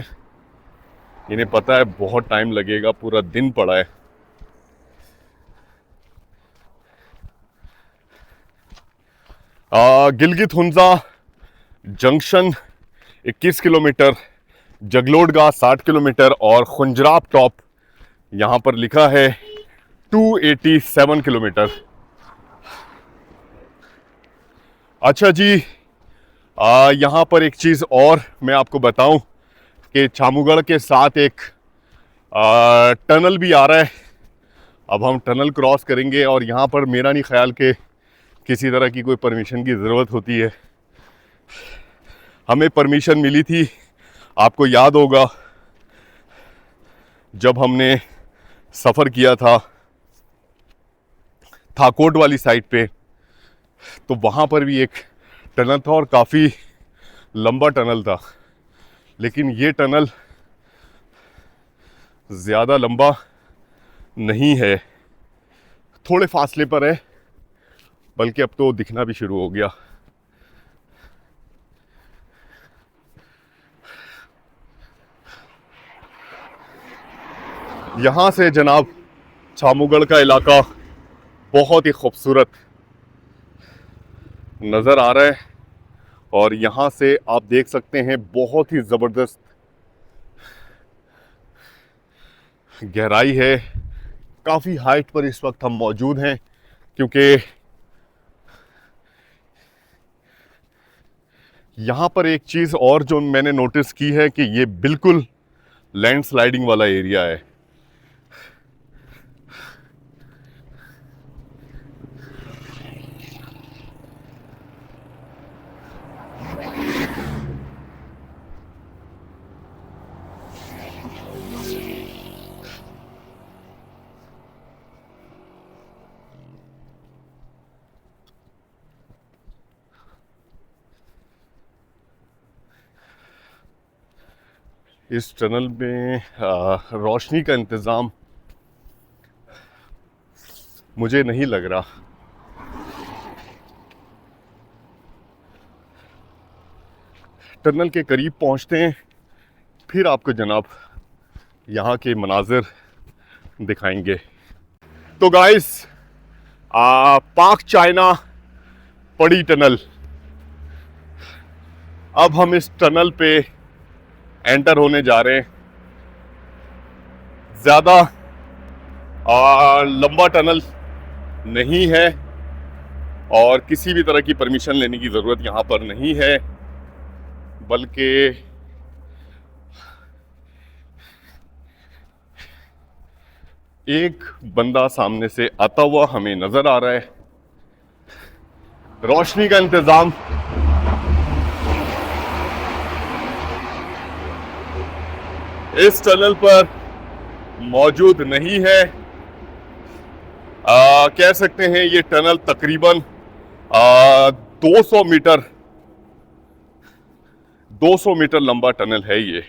A: इन्हें पता है बहुत टाइम लगेगा, पूरा दिन पड़ा है। Gilgit Hunza junction 21 kilometre, Jaglotgah 60 kilometre और खुंजराब टॉप यहाँ पर लिखा है 287 किलोमीटर। अच्छा जी, यहाँ पर एक चीज़ और मैं आपको बताऊं कि छामूगढ़ के साथ एक टनल भी आ रहा है। अब हम टनल क्रॉस करेंगे और यहाँ पर मेरा नहीं ख्याल कि किसी तरह की कोई परमिशन की ज़रूरत होती है। हमें परमिशन मिली थी, आपको याद होगा जब हमने सफ़र किया था थाकोट वाली साइड पे, तो वहाँ पर भी एक टनल था और काफ़ी लंबा टनल था। लेकिन ये टनल ज़्यादा लंबा नहीं है, थोड़े फासले पर है, बल्कि अब तो दिखना भी शुरू हो गया। यहाँ से जनाब छामूगढ़ का इलाका बहुत ही खूबसूरत नज़र आ रहा है और यहाँ से आप देख सकते हैं बहुत ही ज़बरदस्त गहराई है। काफ़ी हाइट पर इस वक्त हम मौजूद हैं, क्योंकि यहाँ पर एक चीज़ और जो मैंने नोटिस की है कि ये बिल्कुल लैंडस्लाइडिंग वाला एरिया है। इस टनल में रोशनी का इंतज़ाम मुझे नहीं लग रहा। टनल के करीब पहुंचते हैं, फिर आपको जनाब यहाँ के मनाजिर दिखाएंगे। तो गाइस, पाक चाइना पड़ी टनल, अब हम इस टनल पे एंटर होने जा रहे हैं। ज़्यादा लंबा टनल नहीं है और किसी भी तरह की परमिशन लेने की ज़रूरत यहाँ पर नहीं है, बल्कि एक बंदा सामने से आता हुआ हमें नज़र आ रहा है। रोशनी का इंतज़ाम इस टनल पर मौजूद नहीं है। कह सकते हैं ये टनल तकरीबन 200 मीटर लंबा टनल है ये।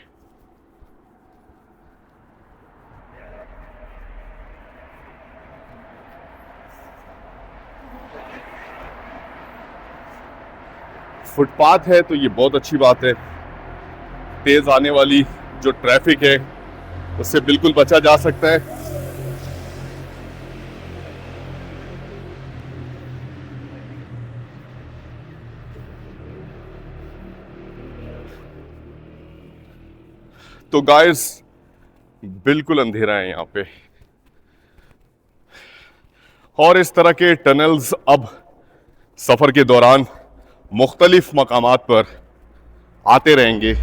A: फुटपाथ है तो ये बहुत अच्छी बात है। तेज आने वाली जो ट्रैफिक है उससे बिल्कुल बचा जा सकता है। तो गाइस, बिल्कुल अंधेरा है यहाँ पे और इस तरह के टनल्स अब सफ़र के दौरान मुख्तलिफ मकामात पर आते रहेंगे।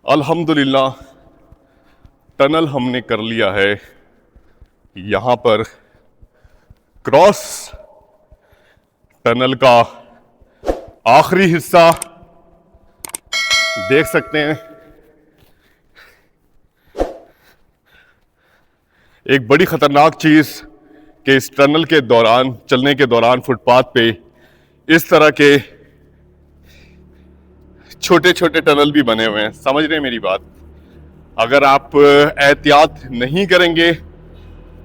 A: अल्हम्दुलिल्लाह टनल हमने कर लिया है। यहाँ पर क्रॉस टनल का आखिरी हिस्सा देख सकते हैं एक बड़ी खतरनाक चीज कि इस टनल के दौरान चलने के दौरान फुटपाथ पे इस तरह के छोटे छोटे टनल भी बने हुए हैं। समझ रहे हैं मेरी बात? अगर आप एहतियात नहीं करेंगे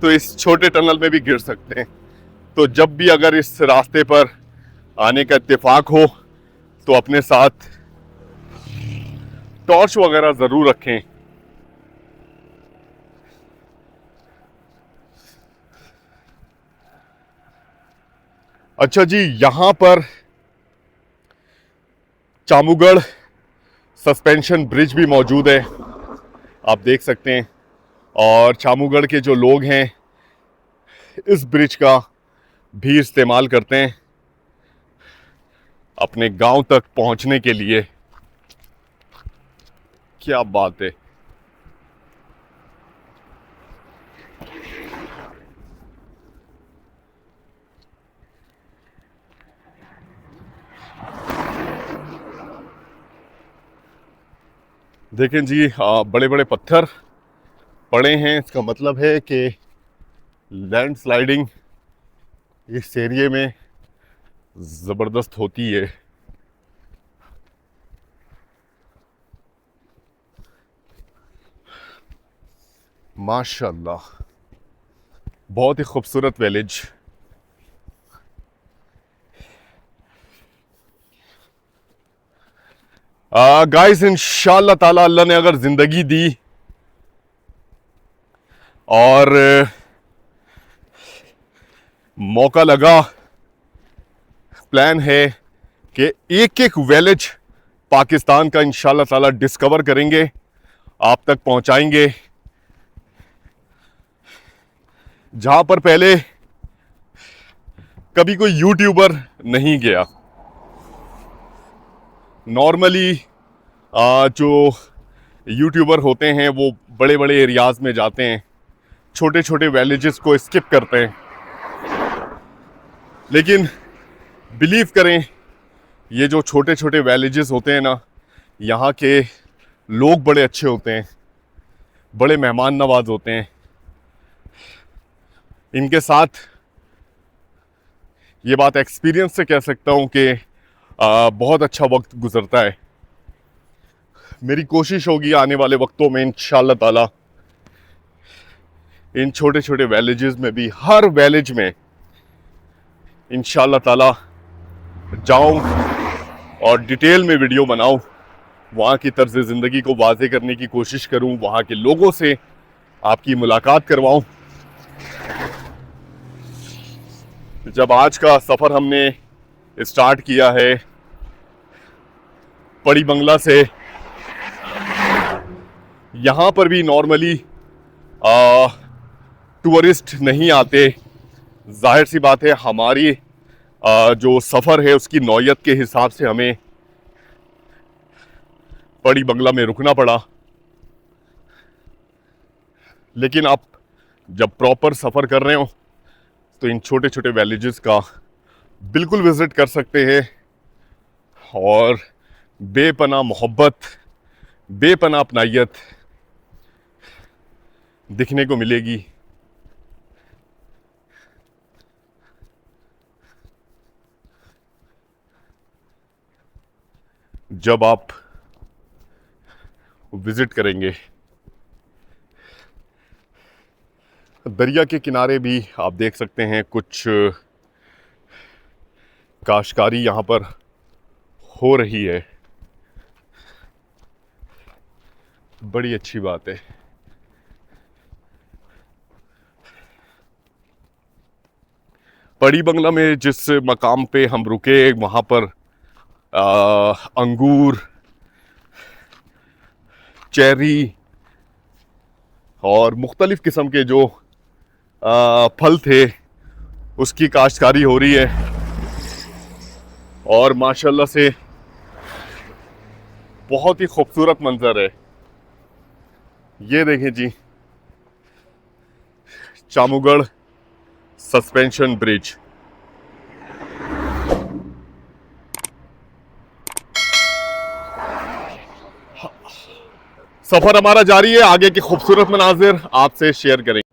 A: तो इस छोटे टनल में भी गिर सकते हैं। तो जब भी अगर इस रास्ते पर आने का इत्तेफाक हो तो अपने साथ टॉर्च वगैरह जरूर रखें। अच्छा जी, यहां पर चामूगढ़ सस्पेंशन ब्रिज भी मौजूद है, आप देख सकते हैं। और चामूगढ़ के जो लोग हैं इस ब्रिज का भी इस्तेमाल करते हैं अपने गांव तक पहुंचने के लिए। क्या बात है। देखें जी, बड़े बड़े पत्थर पड़े हैं। इसका मतलब है कि लैंडस्लाइडिंग इस एरिया में ज़बरदस्त होती है। माशाल्लाह, बहुत ही खूबसूरत विलेज। गाइस, इंशाअल्लाह ताला अल्लाह ने अगर जिंदगी दी और मौका लगा, प्लान है कि एक एक विलेज पाकिस्तान का इंशाअल्लाह ताला डिस्कवर करेंगे, आप तक पहुंचाएंगे, जहां पर पहले कभी कोई यूट्यूबर नहीं गया। नॉर्मली जो यूट्यूबर होते हैं वो बड़े बड़े एरियाज में जाते हैं, छोटे छोटे विलेजेस को स्किप करते हैं। लेकिन बिलीव करें, ये जो छोटे छोटे विलेजेस होते हैं ना, यहाँ के लोग बड़े अच्छे होते हैं, बड़े मेहमान नवाज होते हैं। इनके साथ ये बात एक्सपीरियंस से कह सकता हूँ कि बहुत अच्छा वक्त गुजरता है। मेरी कोशिश होगी आने वाले वक्तों में इंशाअल्लाह ताला इन छोटे छोटे विलेजेस में भी, हर विलेज में इंशाअल्लाह ताला जाऊं और डिटेल में वीडियो बनाऊं, वहाँ की तर्ज ज़िंदगी को वाज़े करने की कोशिश करूं, वहाँ के लोगों से आपकी मुलाकात करवाऊं। जब आज का सफ़र हमने स्टार्ट किया है पड़ी बंगला से, यहाँ पर भी नॉर्मली टूरिस्ट नहीं आते। जाहिर सी बात है, हमारी जो सफ़र है उसकी नौयत के हिसाब से हमें पड़ी बंगला में रुकना पड़ा। लेकिन आप जब प्रॉपर सफ़र कर रहे हो तो इन छोटे छोटे विलेजेस का बिल्कुल विज़िट कर सकते हैं और बेपनाह मोहब्बत, बेपनाह अपनायत दिखने को मिलेगी। जब आप विजिट करेंगे। दरिया के किनारे भी आप देख सकते हैं कुछ काश्तकारी यहाँ पर हो रही है, बड़ी अच्छी बात है। पड़ी बंगला में जिस मकाम पे हम रुके वहाँ पर अंगूर, चेरी और मुख्तलिफ किस्म के जो फल थे उसकी काश्तकारी हो रही है और माशाल्लाह से बहुत ही खूबसूरत मंजर है। ये देखें जी, चामूगढ़ सस्पेंशन ब्रिज। सफर हमारा जारी है, आगे के खूबसूरत मनाजिर आपसे शेयर करेंगे।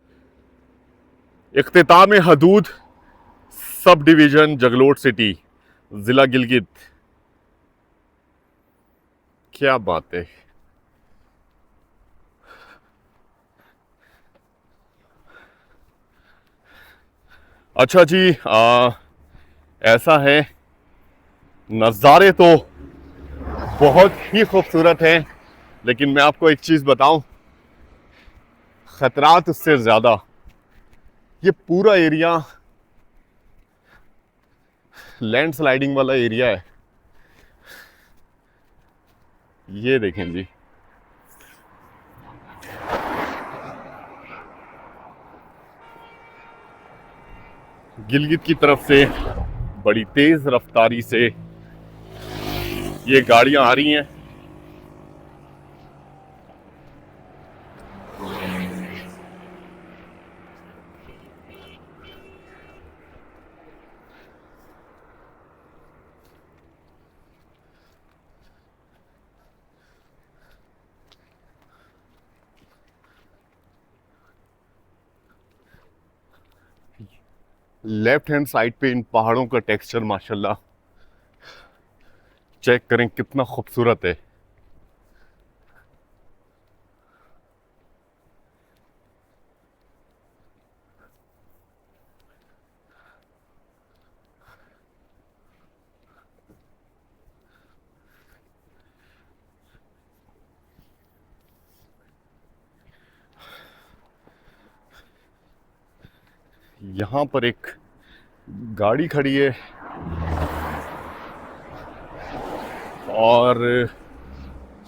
A: इख्तिताम हदूद सब डिवीजन जगलोट सिटी, जिला गिलगित। क्या बात है। अच्छा जी, ऐसा है, नज़ारे तो बहुत ही खूबसूरत हैं, लेकिन मैं आपको एक चीज़ बताऊं, खतरात उससे ज़्यादा। ये पूरा एरिया लैंडस्लाइडिंग वाला एरिया है। ये देखें जी, गिलगित की तरफ से बड़ी तेज रफ्तारी से ये गाड़ियां आ रही हैं। लेफ्ट हैंड साइड पे इन पहाड़ों का टेक्सचर माशाल्लाह चेक करें कितना खूबसूरत है। यहाँ पर एक गाड़ी खड़ी है और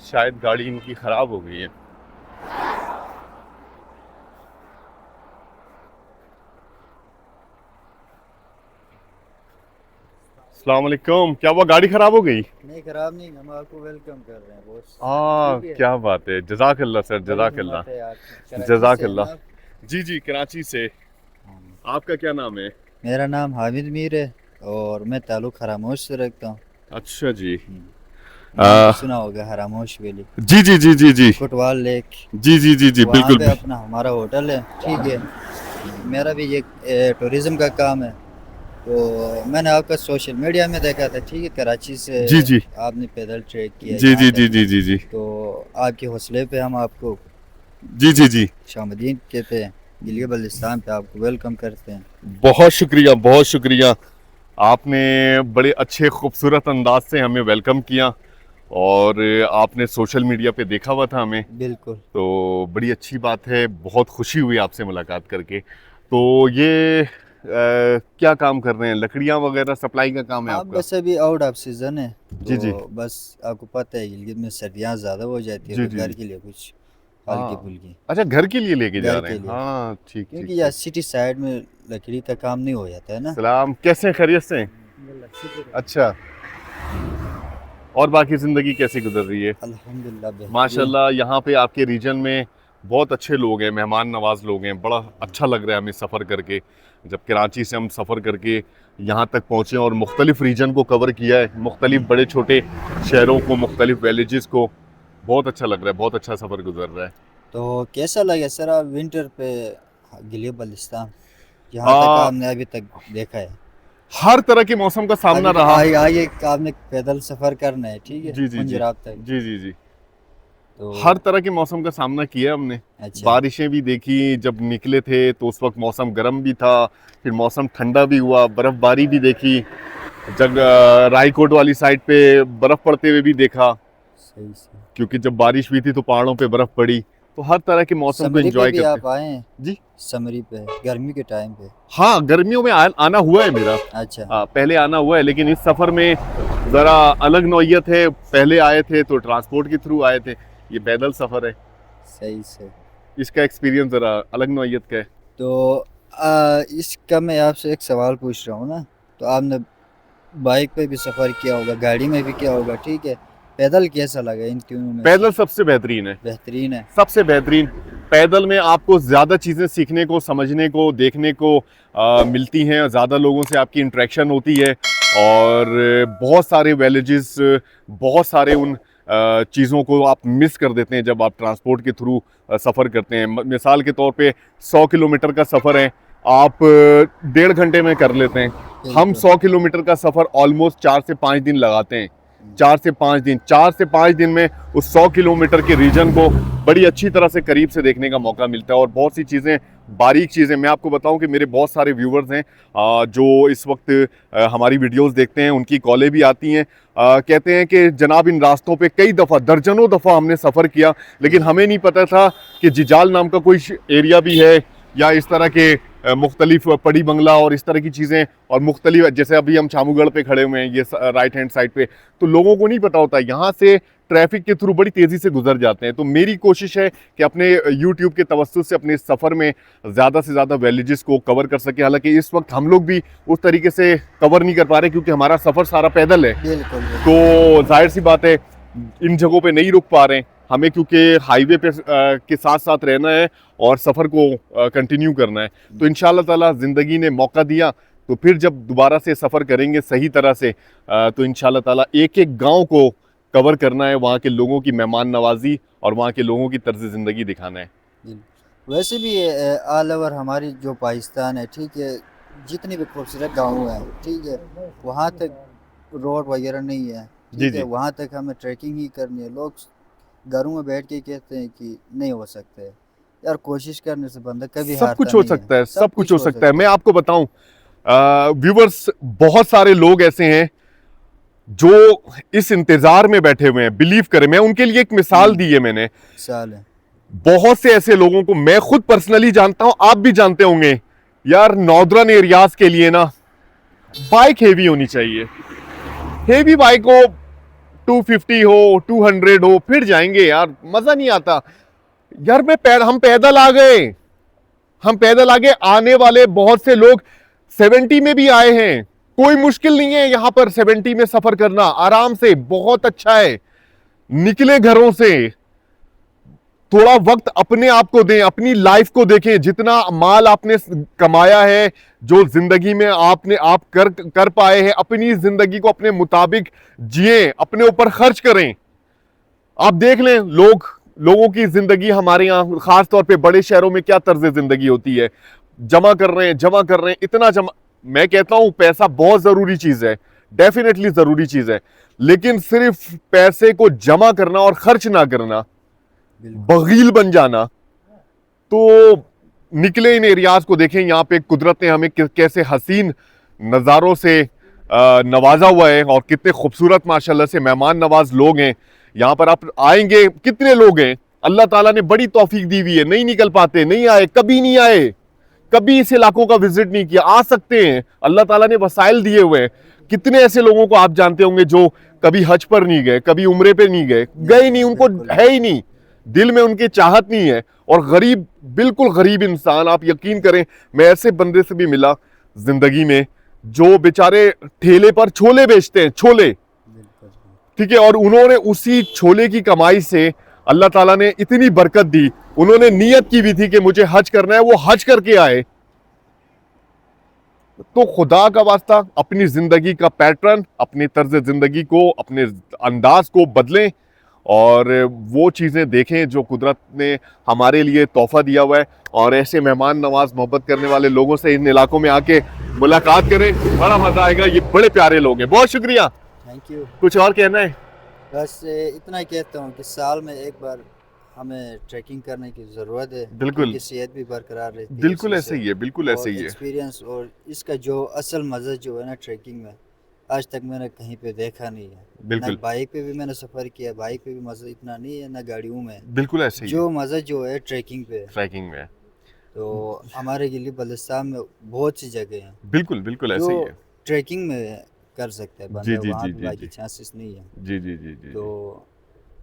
A: शायद गाड़ी इनकी खराब हो गई है। अस्सलाम वालेकुम, क्या हुआ, गाड़ी खराब हो गई?
F: नहीं खराब नहीं, हम आपको वेलकम कर रहे हैं बॉस।
A: हाँ, क्या बात है, जज़ाकल्लाह सर, जज़ाकल्लाह, जज़ाकल्लाह। जी जी, कराची से। आपका क्या नाम है?
F: मेरा नाम हामिद मीर है और मैं ताल्लुक हरामोश से रखता हूँ।
A: अच्छा जी।
F: नाम तो सुना होगा हरामोश वैली,
A: जी जी जी जी जी
F: फुटबॉल लेक।
A: जी जी जी जी,
F: वहाँ
A: बिल्कुल।
F: पे अपना हमारा होटल है, ठीक है। मेरा भी ये टूरिज्म का काम है, तो मैंने आपका सोशल मीडिया में देखा था, ठीक है। कराची से
A: जी जी
F: आपने पैदल ट्रैक किया
A: जी
F: यहाँ
A: जी
F: तक।
A: जी जी जी जी
F: तो आपके हौसले पे हम आपको
A: जी जी जी,
F: शामदीन कहते हैं, गिलगित बल्तिस्तान पे आपको वेलकम करते हैं।
A: बहुत शुक्रिया, बहुत शुक्रिया। आपने बड़े अच्छे खूबसूरत अंदाज से हमें वेलकम किया और आपने सोशल मीडिया पे देखा हुआ था हमें,
F: बिल्कुल।
A: तो बड़ी अच्छी बात है, बहुत खुशी हुई आपसे मुलाकात करके। तो ये क्या काम कर रहे हैं, लकड़ियाँ वगैरह सप्लाई का काम है
F: हाँ,
A: आपका?
F: बस अभी आउट ऑफ सीजन है,
A: जी जी
F: तो बस आपको पता है गिलगित में सर्दियाँ ज़्यादा हो जाती है,
A: जी
F: तो
A: जी
F: घर
A: जी।
F: के लिए कुछ
A: हाँ,
F: हल्की फुल्की,
A: अच्छा, घर के लिए लेके जा
F: घर
A: रहे
F: के
A: हैं।
F: लिए।
A: हाँ, ठीक ठीक
F: क्योंकि यार
A: ठीक।
F: सिटी साइड में लकड़ी का काम नहीं हो जाता है ना।
A: सलाम, कैसे हैं, खैरियत से हैं? अच्छा, और बाकी ज़िंदगी कैसी गुजर रही है?
F: अल्हम्दुलिल्लाह बेहतरीन।
A: माशाल्लाह, यहाँ पे आपके रीजन में बहुत अच्छे लोग हैं, मेहमान नवाज लोग हैं, बड़ा अच्छा लग रहा है हमें सफ़र करके। जब कराची से हम सफ़र करके यहाँ तक पहुँचे और मुख्तलिफ़ रीजन को कवर किया है, मुख्तलिफ़ बड़े छोटे शहरों को, मुख्तलिफ़ विलेजेस को, बहुत अच्छा लग रहा है, बहुत अच्छा सफ़र गुजर रहा है।
F: तो कैसा लगे सर आप विंटर पे गिलगित बल्तिस्तान, जहाँ तक
A: आ,
F: आपने अभी तक देखा है?
A: हर तरह के मौसम का सामना
F: अभी
A: रहा।
F: आगे आपने पैदल सफ़र करना है, ठीक है,
A: जी जी जी
F: पंजराब तक।
A: जी जी जी,
F: तो
A: हर तरह के मौसम का सामना किया हमने।
F: अच्छा,
A: बारिशें भी देखी, जब निकले थे तो उस वक्त मौसम गर्म भी था, फिर मौसम ठंडा भी हुआ, बर्फ़बारी भी देखी, जब रायकोट वाली साइड पे बर्फ़ पड़ते हुए भी देखा,
F: सही से।
A: क्योंकि जब बारिश हुई थी तो पहाड़ों पे बर्फ़ पड़ी। तो हर तरह के मौसम को
F: समरी पे
A: एंजॉय
F: भी
A: करते
F: आप आए हैं?
A: जी।
F: समरी पे गर्मी के टाइम पे?
A: हाँ, गर्मियों में आना हुआ है मेरा।
F: अच्छा,
A: पहले आना हुआ है, लेकिन इस सफ़र में ज़रा अलग नौइयत है। पहले आए थे तो ट्रांसपोर्ट के थ्रू आए थे, ये पैदल सफ़र है,
F: सही से।
A: इसका एक्सपीरियंस ज़रा अलग नौइयत का है।
F: तो इसका मैं आपसे एक सवाल पूछ रहा हूँ ना, तो आपने बाइक पे भी सफ़र किया होगा, गाड़ी में भी किया होगा, ठीक है। पैदल कैसा लगा इन तीनों में
A: पैदल
F: से?
A: सबसे बेहतरीन है,
F: बेहतरीन है।
A: सबसे बेहतरीन। पैदल में आपको ज़्यादा चीज़ें सीखने को, समझने को, देखने को मिलती हैं, ज़्यादा लोगों से आपकी इंटरेक्शन होती है और बहुत सारे विलेजेस, बहुत सारे उन चीज़ों को आप मिस कर देते हैं जब आप ट्रांसपोर्ट के थ्रू सफ़र करते हैं। मिसाल के तौर पे 100 किलोमीटर का सफ़र है, आप 1.5 घंटे में कर लेते हैं। हम 100 किलोमीटर का सफ़र ऑलमोस्ट 4 से 5 दिन लगाते हैं। 4 से 5 दिन में उस 100 किलोमीटर के रीजन को बड़ी अच्छी तरह से करीब से देखने का मौका मिलता है। और बहुत सी चीज़ें, बारीक चीज़ें, मैं आपको बताऊं कि मेरे बहुत सारे व्यूवर्स हैं जो इस वक्त हमारी वीडियोस देखते हैं, उनकी कॉलें भी आती हैं, कहते हैं कि जनाब इन रास्तों पे कई दफ़ा, दर्जनों दफ़ा हमने सफ़र किया, लेकिन हमें नहीं पता था कि जिजाल नाम का कोई एरिया भी है या इस तरह के मुख्तलिफ पड़ी बंगला और इस तरह की चीज़ें, और मुख्तलिफ, जैसे अभी हम छामूगढ़ पे खड़े हुए हैं, ये राइट हैंड साइड पे, तो लोगों को नहीं पता होता, यहाँ से ट्रैफिक के थ्रू बड़ी तेज़ी से गुजर जाते हैं। तो मेरी कोशिश है कि अपने यूट्यूब के तवस्सुस से अपने सफ़र में ज़्यादा से ज़्यादा विलेजेस को कवर कर सके। हालांकि इस वक्त हम लोग भी उस तरीके से कवर नहीं कर पा रहे क्योंकि हमारा सफ़र सारा पैदल है,
F: बिल्कुल
A: तो जाहिर सी बात है इन जगहों पे नहीं रुक पा रहे हैं हमें, क्योंकि हाईवे पे के साथ साथ रहना है और सफ़र को कंटिन्यू करना है। तो इंशाल्लाह ताला ज़िंदगी ने मौका दिया तो फिर जब दोबारा से सफ़र करेंगे सही तरह से, तो इंशाल्लाह ताला एक एक गांव को कवर करना है, वहाँ के लोगों की मेहमान नवाजी और वहाँ के लोगों की तर्ज ज़िंदगी दिखाना है।
F: वैसे भी ऑल ओवर हमारी जो पाकिस्तान है, ठीक है, जितनी भी खूबसूरत गाँव हैं, ठीक है, वहाँ तक रोड वगैरह नहीं है,
A: जी
F: ठीक
A: जी।
F: है, वहाँ तक हमें ट्रैकिंग ही करनी है। लोग घरों में बैठ के कहते हैं कि नहीं हो सकते, यार कोशिश करने से बंदा कभी
A: सब
F: हारता
A: कुछ हो
F: नहीं
A: सकता है, सब कुछ हो सकता है। मैं आपको बताऊं व्यूवर्स, बहुत सारे लोग ऐसे हैं जो इस इंतजार में बैठे हुए हैं, बिलीव करें, मैं उनके लिए एक मिसाल दी है मैंने।
F: साल है।
A: बहुत से ऐसे लोगों को मैं खुद पर्सनली जानता हूं, आप भी जानते होंगे यार, नॉर्दर्न एरियाज के लिए ना बाइक हेवी होनी चाहिए। हेवी बाइक हो, 250 हो, 200 हो, फिर जाएंगे यार, मजा नहीं आता यार। हम पैदल आ गए, हम पैदल आगे, आने वाले बहुत से लोग 70 में भी आए हैं, कोई मुश्किल नहीं है यहां पर 70 में सफर करना, आराम से, बहुत अच्छा है। निकले घरों से, थोड़ा वक्त अपने आप को दें, अपनी लाइफ को देखें, जितना माल आपने कमाया है, जो जिंदगी में आप कर पाए हैं, अपनी जिंदगी को अपने मुताबिक जिए, अपने ऊपर खर्च करें। आप देख लें लोगों की जिंदगी हमारे यहाँ खास तौर पे बड़े शहरों में क्या तर्ज जिंदगी होती है, जमा कर रहे हैं इतना जमा। मैं कहता हूं पैसा बहुत जरूरी चीज है, डेफिनेटली जरूरी चीज है, लेकिन सिर्फ पैसे को जमा करना और खर्च ना करना, बगील बन जाना, तो निकले इन एरियाज को देखें। यहाँ पे कुदरत ने हमें कैसे हसीन नज़ारों से नवाजा हुआ है और कितने खूबसूरत माशाल्लाह से मेहमान नवाज लोग हैं। यहाँ पर आप आएंगे, कितने लोग हैं, अल्लाह ताला ने बड़ी तौफीक दी हुई है, नहीं निकल पाते, नहीं आए, कभी नहीं आए, कभी इस इलाकों का विजिट नहीं किया, आ सकते हैं, अल्लाह ताला ने वसाइल दिए हुए हैं। कितने ऐसे लोगों को आप जानते होंगे जो कभी हज पर नहीं गए, कभी उम्रे पे नहीं गए नहीं, उनको है ही नहीं, दिल में उनकी चाहत नहीं है। और गरीब, बिल्कुल गरीब इंसान, आप यकीन करें, मैं ऐसे बंदे से भी मिला जिंदगी में जो बेचारे ठेले पर छोले बेचते हैं, छोले, ठीक है, और उन्होंने उसी छोले की कमाई से अल्लाह ताला ने इतनी बरकत दी, उन्होंने नियत की भी थी कि मुझे हज करना है, वो हज करके आए। तो खुदा का वास्ता अपनी जिंदगी का पैटर्न, अपनी तर्ज जिंदगी को, अपने अंदाज को बदलें और वो चीज़ें देखें जो कुदरत ने हमारे लिए तोहफा दिया हुआ है। और ऐसे मेहमान नवाज, मोहब्बत करने वाले लोगों से इन इलाकों में आके मुलाकात करें, बड़ा मजा आएगा। ये बड़े प्यारे लोग हैं, बहुत शुक्रिया।
F: Thank you.
A: कुछ और कहना है?
F: बस इतना ही कहता हूँ कि साल में एक बार हमें ट्रैकिंग करने की ज़रूरत है,
A: बिल्कुल,
F: क्योंकि सेहत भी बरकरार रहती है।
A: बिल्कुल ऐसे ही है, बिल्कुल ऐसे ही है।
F: एक्सपीरियंस और इसका जो असल मज़ा जो है ना ट्रैकिंग में, आज तक मैंने कहीं पे देखा नहीं है।
A: बिल्कुल,
F: ना बाइक पे भी मैंने सफ़र किया, बाइक पे भी मज़ा इतना नहीं है, ना गाड़ियों में।
A: बिल्कुल ऐसे ही
F: जो मज़ा जो है ट्रैकिंग पे है।
A: ट्रैकिंग में।
F: तो हमारे गिली बल्तिस्तान में बहुत सी जगह हैं
A: बिल्कुल, बिल्कुल ऐसे ही
F: जो
A: है।
F: ट्रैकिंग में कर सकते हैं
A: जी,
F: बंदा,
A: जी,
F: वहाँ
A: जी,
F: पे
A: जी,
F: बाकी
A: जी।
F: चांसेस नहीं है।
A: जी जी जी जी।
F: तो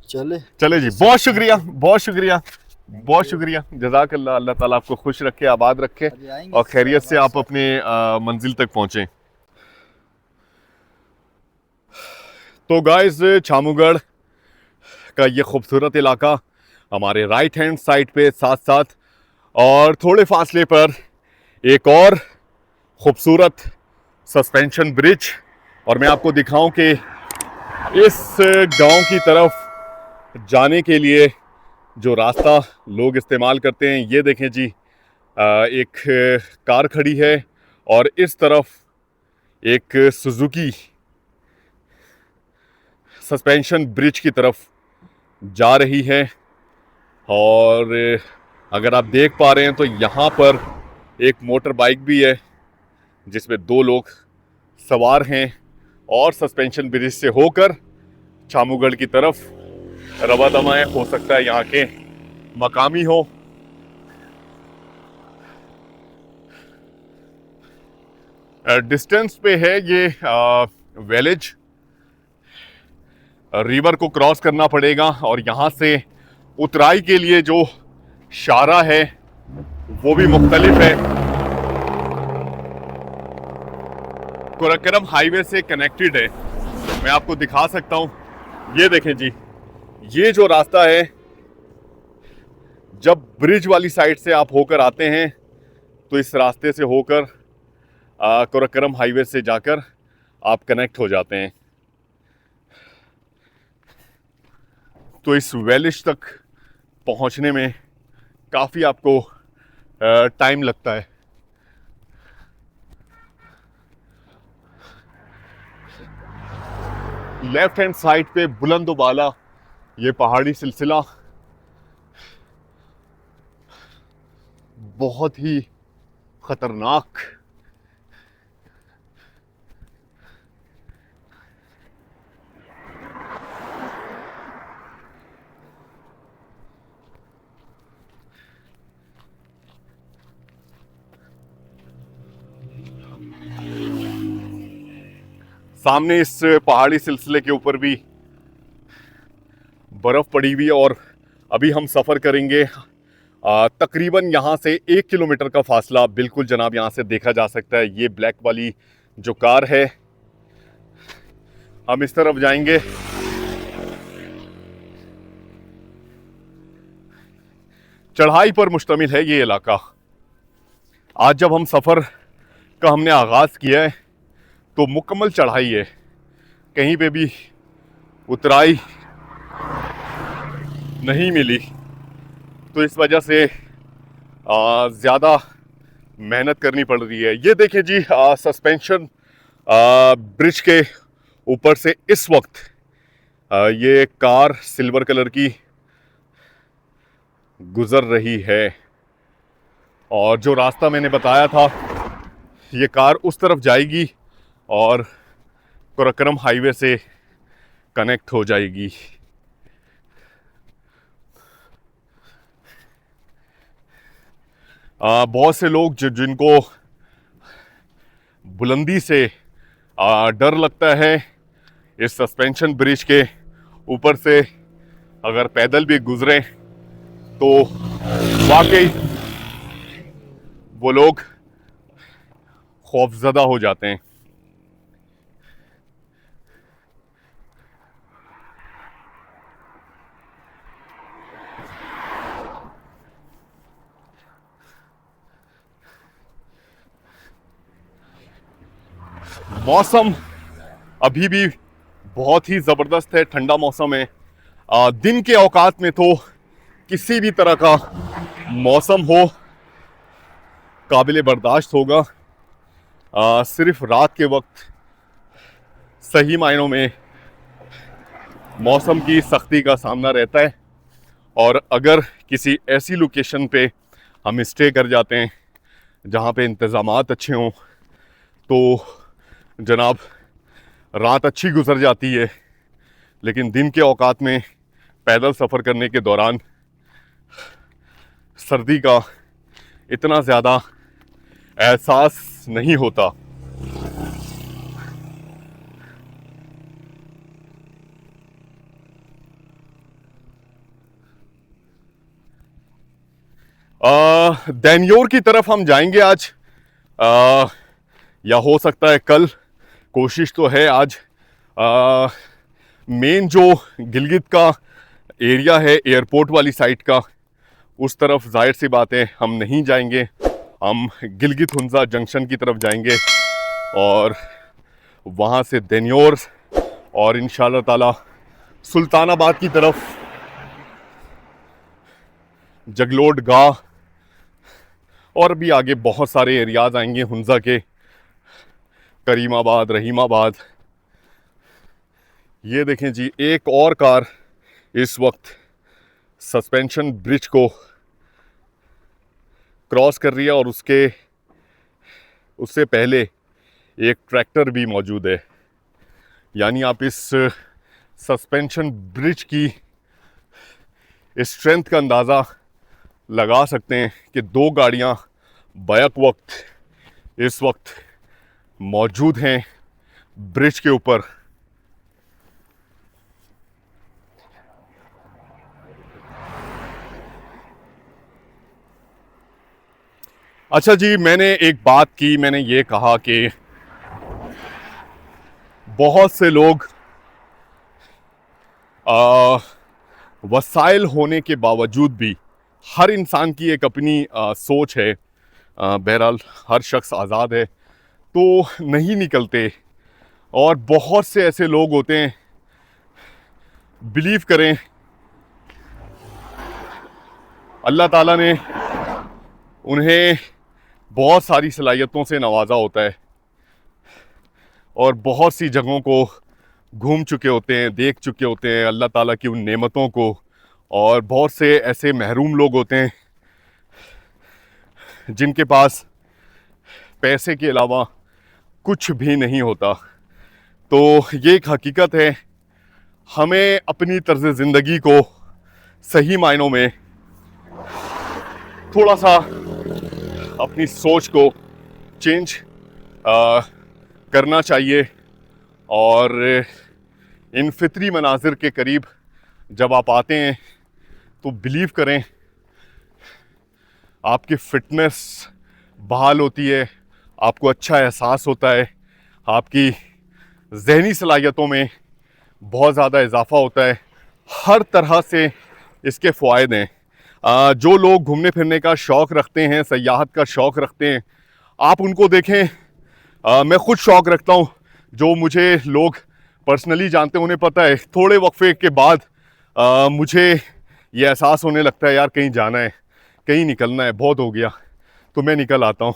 F: चले
A: चले जी, बहुत शुक्रिया, बहुत शुक्रिया, बहुत शुक्रिया, जज़ाकल्लाह। अल्लाह ताला आपको खुश रखे, आबाद रखे
F: अभी आएंगे
A: और खैरियत से आप
F: हमारे
A: अपने मंजिल तक पहुँचें। तो गाइस, छामूगढ़ का ये खूबसूरत इलाका हमारे राइट हैंड साइड पे साथ साथ और थोड़े फासले पर एक और खूबसूरत सस्पेंशन ब्रिज, और मैं आपको दिखाऊं कि इस गांव की तरफ जाने के लिए जो रास्ता लोग इस्तेमाल करते हैं, ये देखें जी, एक कार खड़ी है और इस तरफ एक सुजुकी सस्पेंशन ब्रिज की तरफ जा रही है। और अगर आप देख पा रहे हैं तो यहाँ पर एक मोटर बाइक भी है जिसमें 2 लोग सवार हैं और सस्पेंशन ब्रिज से होकर चामूगढ़ की तरफ रवा दमाएं। हो सकता है यहाँ के मकामी हो। डिस्टेंस पे है ये विलेज। रिवर को क्रॉस करना पड़ेगा और यहाँ से उतराई के लिए जो शारा है वो भी मुख्तलिफ है। कुरक्करम हाईवे से कनेक्टेड है। मैं आपको दिखा सकता हूँ, ये देखें जी, ये जो रास्ता है, जब ब्रिज वाली साइड से आप होकर आते हैं तो इस रास्ते से होकर कुरक्करम हाईवे से जाकर आप कनेक्ट हो जाते हैं। तो इस विलेज तक पहुंचने में काफ़ी आपको टाइम लगता है। लेफ्ट हैंड साइड पे बुलंदोबाला ये पहाड़ी सिलसिला बहुत ही खतरनाक। सामने इस पहाड़ी सिलसिले के ऊपर भी बर्फ पड़ी हुई है और अभी हम सफ़र करेंगे तकरीबन यहाँ से 1 किलोमीटर का फासला बिल्कुल जनाब यहाँ से देखा जा सकता है। ये ब्लैक वाली जो कार है, हम इस तरफ जाएंगे। चढ़ाई पर मुश्तमिल है ये इलाका। आज जब हम सफ़र का हमने आगाज़ किया है तो मुकम्मल चढ़ाई है, कहीं पे भी उतराई नहीं मिली। तो इस वजह से ज़्यादा मेहनत करनी पड़ रही है। ये देखिए जी, सस्पेंशन ब्रिज के ऊपर से इस वक्त ये कार सिल्वर कलर की गुज़र रही है और जो रास्ता मैंने बताया था ये कार उस तरफ जाएगी और कुरक्करम हाईवे से कनेक्ट हो जाएगी। बहुत से लोग जिनको बुलंदी से डर लगता है, इस सस्पेंशन ब्रिज के ऊपर से अगर पैदल भी गुजरें तो वाकई वो लोग खौफजदा हो जाते हैं। मौसम अभी भी बहुत ही ज़बरदस्त है, ठंडा मौसम है। दिन के औकात में तो किसी भी तरह का मौसम हो काबिल बर्दाश्त होगा। सिर्फ रात के वक्त सही मायनों में मौसम की सख्ती का सामना रहता है और अगर किसी ऐसी लोकेशन पे हम स्टे कर जाते हैं जहाँ पे इंतज़ामात अच्छे हों तो जनाब रात अच्छी गुजर जाती है, लेकिन दिन के औकात में पैदल सफ़र करने के दौरान सर्दी का इतना ज़्यादा एहसास नहीं होता। दैन्योर की तरफ हम जाएंगे आज, या हो सकता है कल। कोशिश तो है आज। मेन जो गिलगित का एरिया है एयरपोर्ट वाली साइड का, उस तरफ जाहिर सी बात है हम नहीं जाएंगे। हम गिलगित हुंजा जंक्शन की तरफ जाएंगे और वहाँ से दैन्योर और इंशाअल्लाह ताला सुल्तानाबाद की तरफ जगलोट गाह और भी आगे बहुत सारे एरियाज आएंगे हुंजा के, करीमाबाद, रहीमाबाद। ये देखें जी, एक और कार इस वक्त सस्पेंशन ब्रिज को क्रॉस कर रही है और उससे पहले एक ट्रैक्टर भी मौजूद है। यानी आप इस सस्पेंशन ब्रिज की स्ट्रेंथ का अंदाज़ा लगा सकते हैं कि दो गाड़ियां बैक वक्त इस वक्त मौजूद हैं ब्रिज के ऊपर। अच्छा जी, मैंने एक बात की, मैंने ये कहा कि बहुत से लोग वसाइल होने के बावजूद भी, हर इंसान की एक अपनी सोच है, बहरहाल हर शख्स आज़ाद है, तो नहीं निकलते। और बहुत से ऐसे लोग होते हैं, बिलीव करें, अल्लाह ताला ने उन्हें बहुत सारी सलाहियतों से नवाजा होता है और बहुत सी जगहों को घूम चुके होते हैं, देख चुके होते हैं अल्लाह ताला की उन नेमतों को। और बहुत से ऐसे महरूम लोग होते हैं जिनके पास पैसे के अलावा कुछ भी नहीं होता। तो ये एक हकीकत है, हमें अपनी तर्ज ज़िंदगी को सही मायनों में थोड़ा सा अपनी सोच को चेंज करना चाहिए। और इन फितरी मनाजिर के करीब जब आप आते हैं तो बिलीव करें, आपकी फ़िटनेस बहाल होती है, आपको अच्छा एहसास होता है, आपकी ज़हनी सलाहियतों में बहुत ज़्यादा इजाफ़ा होता है। हर तरह से इसके फ़वाइद हैं। जो लोग घूमने फिरने का शौक़ रखते हैं, सयाहत का शौक़ रखते हैं, आप उनको देखें। मैं ख़ुद शौक़ रखता हूँ, जो मुझे लोग पर्सनली जानते हैं उन्हें पता है, थोड़े वक्फे के बाद मुझे ये एहसास होने लगता है यार कहीं जाना है, कहीं निकलना है, बहुत हो गया, तो मैं निकल आता हूँ।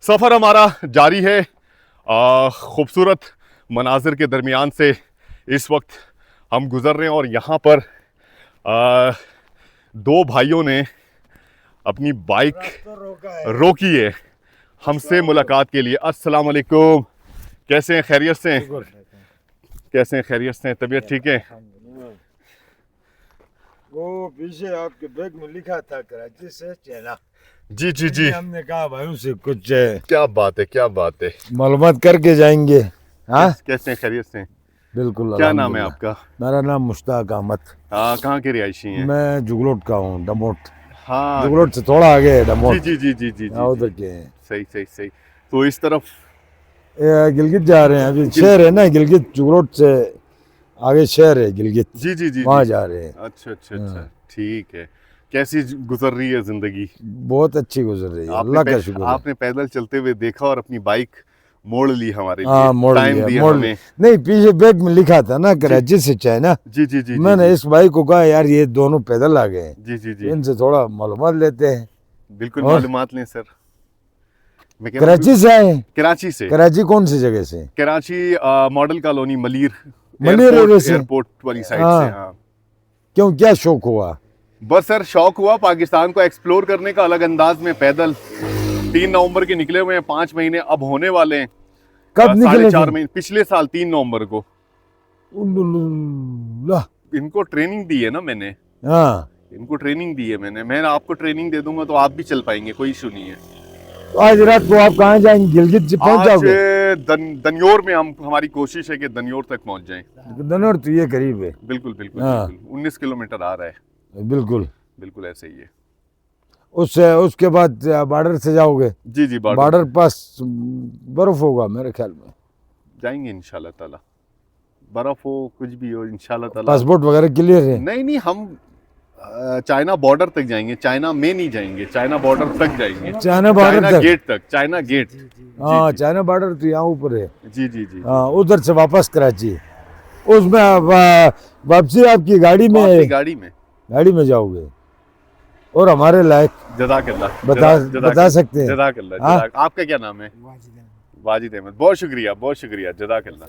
A: सफ़र हमारा जारी है, ख़ूबसूरत मनाजिर के दरमियान से इस वक्त हम गुज़र रहे हैं और यहाँ पर दो भाइयों ने अपनी बाइक रोकी है हमसे मुलाकात के लिए। अस्सलाम वालेकुम, कैसे हैं, खैरियत से हैं? कैसे हैं, खैरियत से हैं? तबीयत ठीक है?
G: वो पीछे आपके बैग में लिखा था कराची से चेना।
A: जी जी जी,
G: हमने कहा भाई उनसे कुछ
A: क्या बात है, क्या बात है।
G: मालूमात करके जाएंगे। हाँ
A: कैसे हैं, खैरियत से हैं?
G: बिल्कुल।
A: क्या नाम है आपका?
G: मेरा नाम मुश्ताक अहमद।
A: कहाँ के रिहायशी हैं?
G: मैं जुगलोट का हूँ, डमोट।
A: हाँ,
G: जुगलोट से थोड़ा आगे है डमोट।
A: जी जी जी जी जी,
G: उधर के हैं।
A: सही सही सही। तो इस तरफ
G: गिलगित जा रहे हैं, अभी शहर है ना गिलगित, जुगलोट से आगे शहर है गिलगित।
A: जी जी जी,
G: वहाँ जा रहे हैं।
A: अच्छा अच्छा अच्छा, ठीक है। कैसी गुजर रही है जिंदगी?
G: बहुत अच्छी गुजर रही है, अल्लाह का शुक्र है।
A: आपने पैदल चलते हुए देखा और अपनी बाइक मोड़ ली हमारे लिए,
G: हाँ मोड़
A: टाइम
G: लिया,
A: दिया
G: मोड़
A: हमें।
G: नहीं, पीछे बैग में लिखा था ना कराची से चाइना।
A: जी जी जी,
G: मैंने इस भाई को कहा यार ये दोनों पैदल आ गए,
A: जी जी जी,
G: इनसे थोड़ा मालूमात लेते हैं।
A: बिल्कुल
G: और?
A: मालूमात लें सर। मैं कह रहा हूँ,
G: कराची से आए?
A: कराची से।
G: कराची कौन सी जगह से?
A: कराची मॉडल कॉलोनी, मलीर
G: से?
A: एयरपोर्ट वाली साइड
G: हाँ।
A: से। हाँ,
G: क्यों, क्या शौक हुआ?
A: बस सर शौक हुआ पाकिस्तान को एक्सप्लोर करने का अलग अंदाज में। पैदल 3 नवंबर के निकले हुए हैं, 5 महीने अब होने वाले हैं।
G: कब निकले?
A: 4.5 महीने, पिछले साल 3 नवंबर को।
G: उल्लुल्लुल्लाह।
A: इनको ट्रेनिंग दी है ना मैंने,
G: हाँ,
A: इनको ट्रेनिंग दी है मैंने। मैं आपको ट्रेनिंग दे दूंगा तो आप भी चल पाएंगे, कोई इशू नहीं है।
G: तो आज रात को आप कहाँ जाएंगे? गिलगित से पहुंच
A: आज
G: जाओगे?
A: दनियोर में हमारी कोशिश है कि दनियोर तक पहुंच जाएं।
G: दनौर तो ये करीब है।
A: बिल्कुल बिल्कुल
G: हाँ।
A: बिल्कुल, 19 किलोमीटर आ रहा है।
G: बिल्कुल।
A: बिल्कुल ऐसे ही है।
G: उसके बाद बॉर्डर से जाओगे?
A: जी जी,
G: बॉर्डर पास बर्फ होगा मेरे ख्याल में।
A: जाएंगे इंशाल्लाह ताला, बर्फ हो कुछ भी हो इंशाल्लाह ताला।
G: पासपोर्ट वगैरह क्लियर है?
A: नहीं नहीं, हम चाइना बॉर्डर तक जाएंगे, चाइना में नहीं जाएंगे, चाइना बॉर्डर तक जाएंगे।
G: चाइना बॉर्डर
A: चाइना
G: तक?
A: गेट तक, चाइना गेट।
G: हाँ, चाइना बॉर्डर तो यहाँ ऊपर है।
A: जी जी जी,
G: हाँ, उधर से वापस कराची। उसमें वापसी आपकी गाड़ी में?
A: गाड़ी में
G: गाड़ी में जाओगे? और हमारे लायक
A: जज़ाकल्लाह।
G: बता सकते हैं।
A: जज़ाकल्लाह।
G: हाँ?
A: आपका क्या नाम है? वाजिद अहमद। बहुत शुक्रिया, बहुत शुक्रिया, जज़ाकल्लाह।